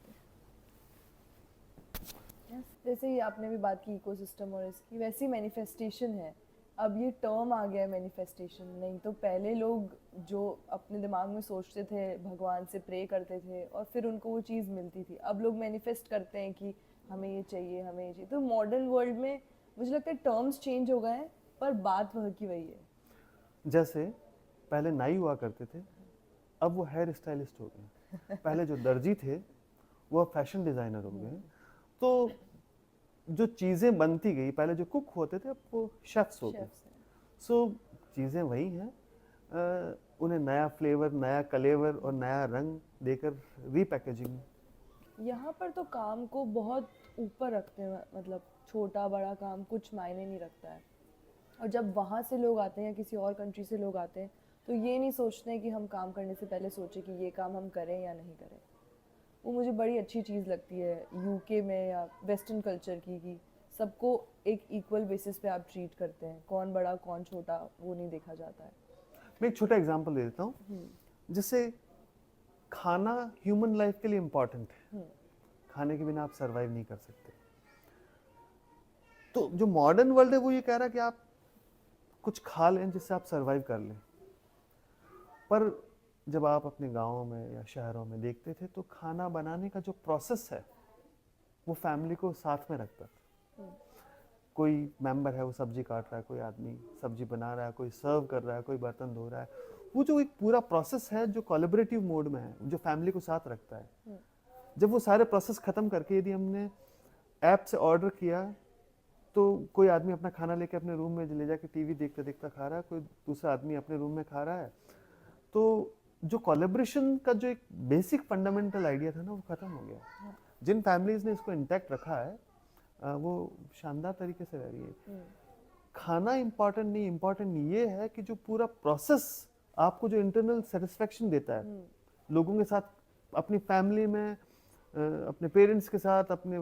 जैसे ही आपने भी बात की इकोसिस्टम और इसकी, वैसी मैनिफेस्टेशन है। अब ये टर्म आ गया है मैनिफेस्टेशन, नहीं तो पहले लोग जो अपने दिमाग में सोचते थे, भगवान से प्रे करते थे और फिर उनको वो चीज़ मिलती थी। अब लोग मैनिफेस्ट करते हैं कि हमें ये चाहिए, हमें ये चाहिए। तो मॉडर्न वर्ल्ड में मुझे लगता है टर्म्स चेंज हो गए हैं, पर बात वह की वही है। जैसे पहले नाई हुआ करते थे, अब वो हेयर स्टाइलिस्ट हो गए। पहले जो दर्जी थे वो फैशन डिज़ाइनर हो गए। तो जो चीज़ें बनती गई, पहले जो कुक होते थे अब वो शेफ्स हो गए। सो चीज़ें वही हैं, उन्हें नया फ्लेवर, नया कलेवर और नया रंग देकर रीपैकेजिंग। यहाँ पर तो काम को बहुत ऊपर रखते हैं, मतलब छोटा बड़ा काम कुछ मायने नहीं रखता है। और जब वहाँ से लोग आते हैं या किसी और कंट्री से लोग आते हैं, तो ये नहीं सोचते हैं कि हम काम करने से पहले सोचें कि ये काम हम करें या नहीं करें। वो मुझे बड़ी अच्छी चीज़ लगती है यूके में या वेस्टर्न कल्चर की, कि सबको एक इक्वल बेसिस पे आप ट्रीट करते हैं। कौन बड़ा कौन छोटा वो नहीं देखा जाता है। मैं एक छोटा एग्जांपल दे देता हूँ। जैसे खाना ह्यूमन लाइफ के लिए इम्पॉर्टेंट है, खाने के बिना आप सरवाइव नहीं कर सकते। तो जो मॉडर्न वर्ल्ड है वो ये कह रहा है कि आप कुछ खा लें जिससे आप सरवाइव कर लें। पर जब आप अपने गाँव में या शहरों में देखते थे तो खाना बनाने का जो प्रोसेस है वो फैमिली को साथ में रखता था। कोई मेंबर है वो सब्जी काट रहा है, कोई आदमी सब्जी बना रहा है, कोई सर्व कर रहा है, कोई बर्तन धो रहा है। वो जो एक पूरा प्रोसेस है जो कोलैबोरेटिव मोड में है, जो फैमिली को साथ रखता है। जब वो सारे प्रोसेस खत्म करके यदि हमने ऐप से ऑर्डर किया, तो कोई आदमी अपना खाना लेके अपने रूम में ले जाके टीवी देखते देखता खा रहा है, कोई दूसरा आदमी अपने रूम में खा रहा है। तो जो कोलैबोरेशन का जो एक बेसिक फंडामेंटल आइडिया था ना, वो खत्म हो गया। जिन फैमिलीज ने इसको इंटैक्ट रखा है वो शानदार तरीके से रह रही है। खाना इम्पॉर्टेंट नहीं, इम्पॉर्टेंट ये है कि जो पूरा प्रोसेस आपको जो इंटरनल सेटिस्फेक्शन देता है, लोगों के साथ, अपनी फैमिली में, अपने पेरेंट्स के साथ, अपने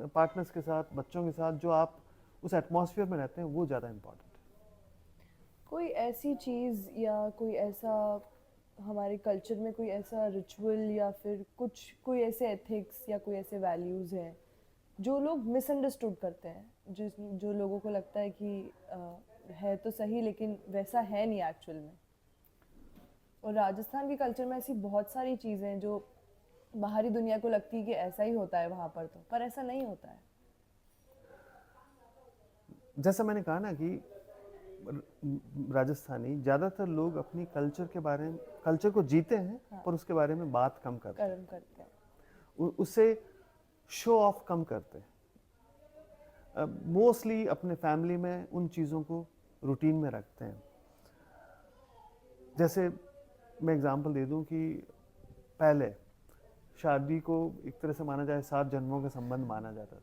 पार्टनर्स के साथ, बच्चों के साथ, जो आप उस एटमॉस्फेयर में रहते हैं, वो ज़्यादा इम्पॉर्टेंट है। कोई ऐसी चीज़ या कोई ऐसा हमारे कल्चर में कोई ऐसा रिचुअल या फिर कुछ कोई ऐसे एथिक्स या कोई ऐसे वैल्यूज़ हैं जो लोग मिसअंडरस्टूड करते हैं, जो लोगों को लगता है कि है तो सही लेकिन वैसा है नहीं एक्चुअल में? और राजस्थान के कल्चर में ऐसी बहुत सारी चीज़ें हैं जो बाहरी दुनिया को लगती है कि ऐसा ही होता है वहाँ पर, तो पर ऐसा नहीं होता है। जैसा मैंने कहा ना कि राजस्थानी ज़्यादातर लोग अपनी कल्चर के बारे में, कल्चर को जीते हैं, हाँ। पर उसके बारे में बात कम करते हैं, कर्म करते हैं। उससे शो ऑफ कम करते हैं। मोस्टली अपने फैमिली में उन चीज़ों को रूटीन में रखते हैं। जैसे मैं एग्जांपल दे दूं कि पहले शादी को एक तरह से माना जाए 7 जन्मों का संबंध माना जाता था।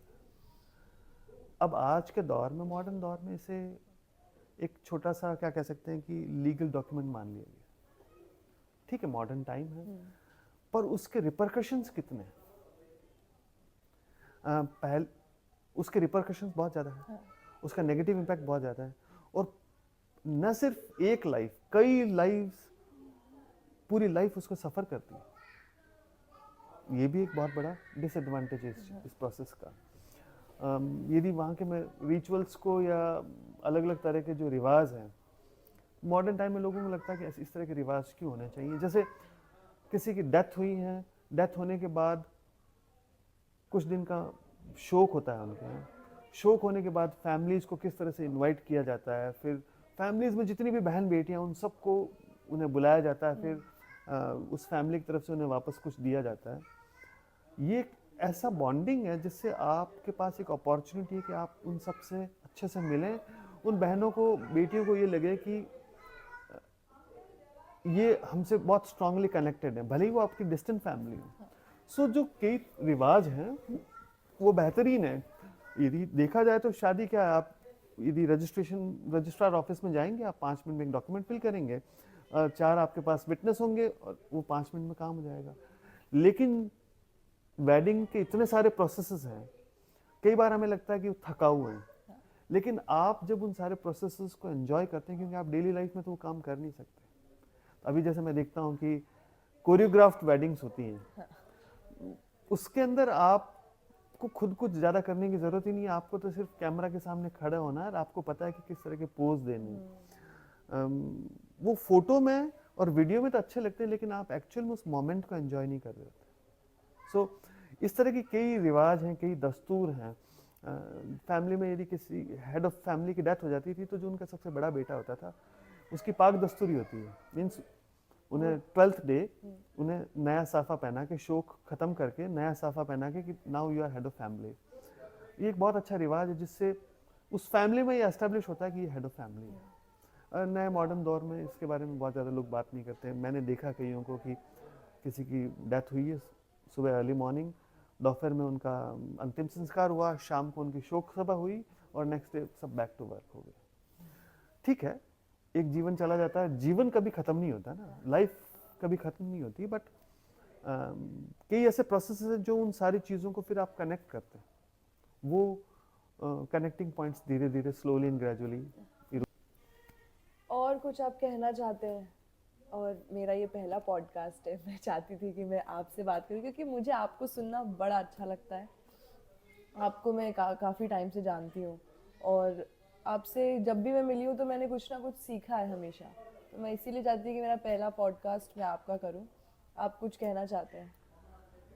अब आज के दौर में, मॉडर्न दौर में, इसे एक छोटा सा, क्या कह सकते हैं कि लीगल डॉक्यूमेंट मान लिया गया। ठीक है, मॉडर्न टाइम है, पर उसके रिपरकशंस कितने हैं? पहले उसके रिपरकशंस बहुत ज़्यादा है, उसका नेगेटिव इम्पैक्ट बहुत ज़्यादा है, और न सिर्फ एक लाइफ, कई लाइफ, पूरी लाइफ उसको सफ़र करती है। ये भी एक बहुत बड़ा डिसएडवांटेज है इस प्रोसेस का। यदि वहाँ के मैं रिचुअल्स को या अलग अलग तरह के जो रिवाज हैं, मॉडर्न टाइम में लोगों को लगता है कि इस तरह के रिवाज क्यों होने चाहिए। जैसे किसी की डेथ हुई है, डेथ होने के बाद कुछ दिन का शोक होता है उनके यहाँ। शोक होने के बाद फैमिलीज़ को किस तरह से इनवाइट किया जाता है, फिर फैमिलीज़ में जितनी भी बहन बेटियाँ, उन सबको उन्हें बुलाया जाता है, फिर उस फैमिली की तरफ से उन्हें वापस कुछ दिया जाता है। ये एक ऐसा बॉन्डिंग है जिससे आपके पास एक अपॉर्चुनिटी है कि आप उन सब से अच्छे से मिलें। उन बहनों को, बेटियों को ये लगे कि ये हमसे बहुत स्ट्रांगली कनेक्टेड है, भले ही वो आपकी डिस्टेंट फैमिली हो। सो जो कई रिवाज हैं वो बेहतरीन है। यदि देखा जाए तो शादी क्या है, आप यदि रजिस्ट्रार ऑफिस में जाएंगे, आप 5 मिनट में एक डॉक्यूमेंट फिल करेंगे, 4 आपके पास विटनेस होंगे और वो 5 मिनट में काम हो जाएगा। लेकिन वेडिंग के इतने सारे प्रोसेसेस हैं, कई बार हमें लगता है कि वो थकाऊ हैं, लेकिन आप जब उन सारे प्रोसेसेस को एंजॉय करते हैं, क्योंकि आप डेली लाइफ में तो वो काम कर नहीं सकते। अभी जैसे मैं देखता हूँ कि कोरियोग्राफ्ड वेडिंग्स होती हैं, उसके अंदर आपको खुद कुछ ज़्यादा करने की ज़रूरत ही नहीं है। आपको तो सिर्फ कैमरा के सामने खड़ा होना है और आपको पता है कि किस तरह के पोज देने हैं। वो फोटो में और वीडियो में तो अच्छे लगते हैं, लेकिन आप एक्चुअल में उस मोमेंट को एंजॉय नहीं कर रहे होते। सो इस तरह की कई रिवाज हैं, कई दस्तूर हैं। फैमिली में यदि किसी हेड ऑफ फैमिली की डेथ हो जाती थी, तो जो उनका सबसे बड़ा बेटा होता था, उसकी पाक दस्तूरी होती है, मीन्स उन्हें 12th डे उन्हें नया साफा पहना के, शोक खत्म करके नया साफा पहना के कि now you are head of family. ये एक बहुत अच्छा रिवाज है जिससे उस फैमिली में ये एस्टेब्लिश होता है कि ये हेड ऑफ फैमिली है। नए मॉडर्न दौर में इसके बारे में बहुत ज़्यादा लोग बात नहीं करते। मैंने देखा कईयों को कि किसी की डेथ हुई है, सुबह अर्ली मॉर्निंग, दोपहर में उनका अंतिम संस्कार हुआ, शाम को उनकी शोक सभा हुई और नेक्स्ट डे सब बैक टू वर्क हो गए। ठीक है, एक जीवन चला जाता है, जीवन कभी ख़त्म नहीं होता ना, लाइफ कभी ख़त्म नहीं होती, बट कई ऐसे प्रोसेस हैं जो उन सारी चीज़ों को फिर आप कनेक्ट करते हैं। वो कनेक्टिंग पॉइंट्स धीरे धीरे, स्लोली एंड ग्रेजुअली। और कुछ आप कहना चाहते हैं? और मेरा ये पहला पॉडकास्ट है, मैं चाहती थी कि मैं आपसे बात करूं क्योंकि मुझे आपको सुनना बड़ा अच्छा लगता है। आपको मैं काफ़ी टाइम से जानती हूँ और आपसे जब भी मैं मिली हूँ तो मैंने कुछ ना कुछ सीखा है हमेशा। तो मैं इसीलिए चाहती थी कि मेरा पहला पॉडकास्ट मैं आपका करूँ। आप कुछ कहना चाहते हैं?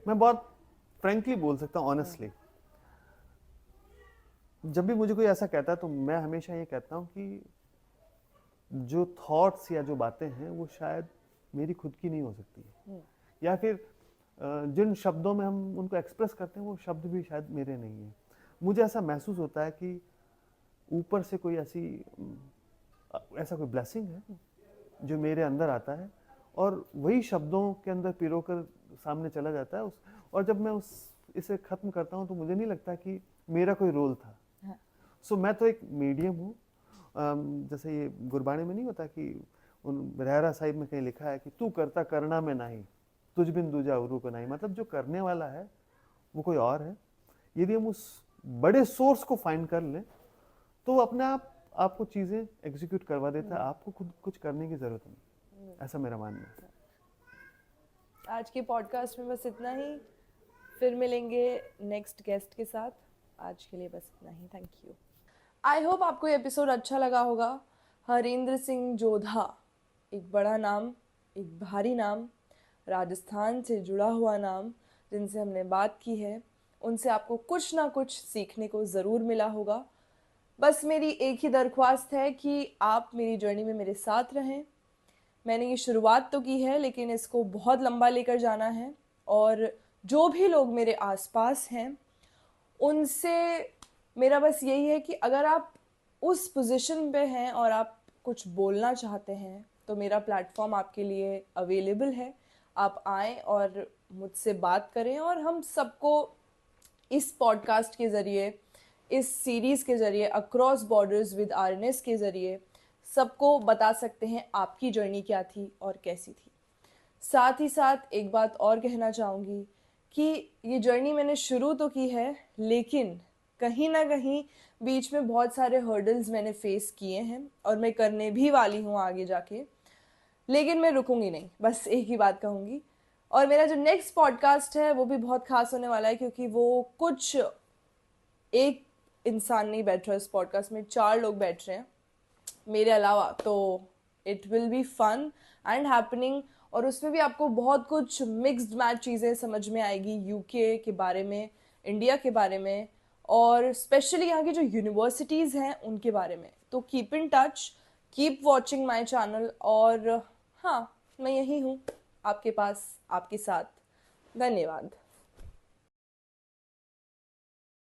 मैं बहुत फ्रेंकली बोल सकता हूँ, ऑनेस्टली, जब भी मुझे कोई ऐसा कहता है तो मैं हमेशा ये कहता हूँ कि जो थॉट्स या जो बातें हैं वो शायद मेरी खुद की नहीं हो सकती है, या फिर जिन शब्दों में हम उनको एक्सप्रेस करते हैं वो शब्द भी शायद मेरे नहीं हैं। मुझे ऐसा महसूस होता है कि ऊपर से कोई ऐसा कोई ब्लेसिंग है जो मेरे अंदर आता है और वही शब्दों के अंदर पिरोकर सामने चला जाता है। और जब मैं इसे ख़त्म करता हूँ तो मुझे नहीं लगता कि मेरा कोई रोल था। सो मैं तो एक मीडियम हूँ जैसे ये गुरबाणी में नहीं होता कि उन रहरा साहिब में कहीं लिखा है कि तू करता करना में नहीं, तुझ बिन दूजा उरू को नहीं, मतलब जो करने वाला है वो कोई और है। यदि हम उस बड़े सोर्स को फाइंड कर लें तो वो अपने आप आपको चीज़ें एग्जीक्यूट करवा देता है, आपको खुद कुछ करने की ज़रूरत नहीं। ऐसा मेरा मानना है। आज के पॉडकास्ट में बस इतना ही, फिर मिलेंगे नेक्स्ट गेस्ट के साथ। आज के लिए बस इतना ही, थैंक यू। आई होप आपको ये एपिसोड अच्छा लगा होगा। हरेंद्र सिंह जोधा, एक बड़ा नाम, एक भारी नाम, राजस्थान से जुड़ा हुआ नाम, जिनसे हमने बात की है, उनसे आपको कुछ ना कुछ सीखने को ज़रूर मिला होगा। बस मेरी एक ही दरख्वास्त है कि आप मेरी जर्नी में मेरे साथ रहें। मैंने ये शुरुआत तो की है, लेकिन इसको बहुत लंबा लेकर जाना है, और जो भी लोग मेरे आसपास हैं उनसे मेरा बस यही है कि अगर आप उस पोजीशन पे हैं और आप कुछ बोलना चाहते हैं तो मेरा प्लेटफॉर्म आपके लिए अवेलेबल है। आप आएँ और मुझसे बात करें, और हम सबको इस पॉडकास्ट के ज़रिए, इस सीरीज़ के ज़रिए, अक्रॉस बॉर्डर्स विद आरएनएस के ज़रिए सबको बता सकते हैं आपकी जर्नी क्या थी और कैसी थी। साथ ही साथ एक बात और कहना चाहूँगी कि ये जर्नी मैंने शुरू तो की है, लेकिन कहीं ना कहीं बीच में बहुत सारे हर्डल्स मैंने फेस किए हैं और मैं करने भी वाली हूँ आगे जाके, लेकिन मैं रुकूंगी नहीं, बस एक ही बात कहूँगी। और मेरा जो नेक्स्ट पॉडकास्ट है वो भी बहुत खास होने वाला है, क्योंकि वो कुछ एक इंसान नहीं बैठ रहा है इस पॉडकास्ट में, 4 लोग बैठ रहे हैं मेरे अलावा। तो it will be fun and happening, और उसमें भी आपको बहुत कुछ मिक्स्ड मैच चीज़ें समझ में आएगी, यूके के बारे में, इंडिया के बारे में, और स्पेशली यहाँ की जो यूनिवर्सिटीज़ हैं उनके बारे में। तो keep in touch, keep watching my channel, और हाँ, मैं यही हूँ आपके पास, आपके साथ। धन्यवाद।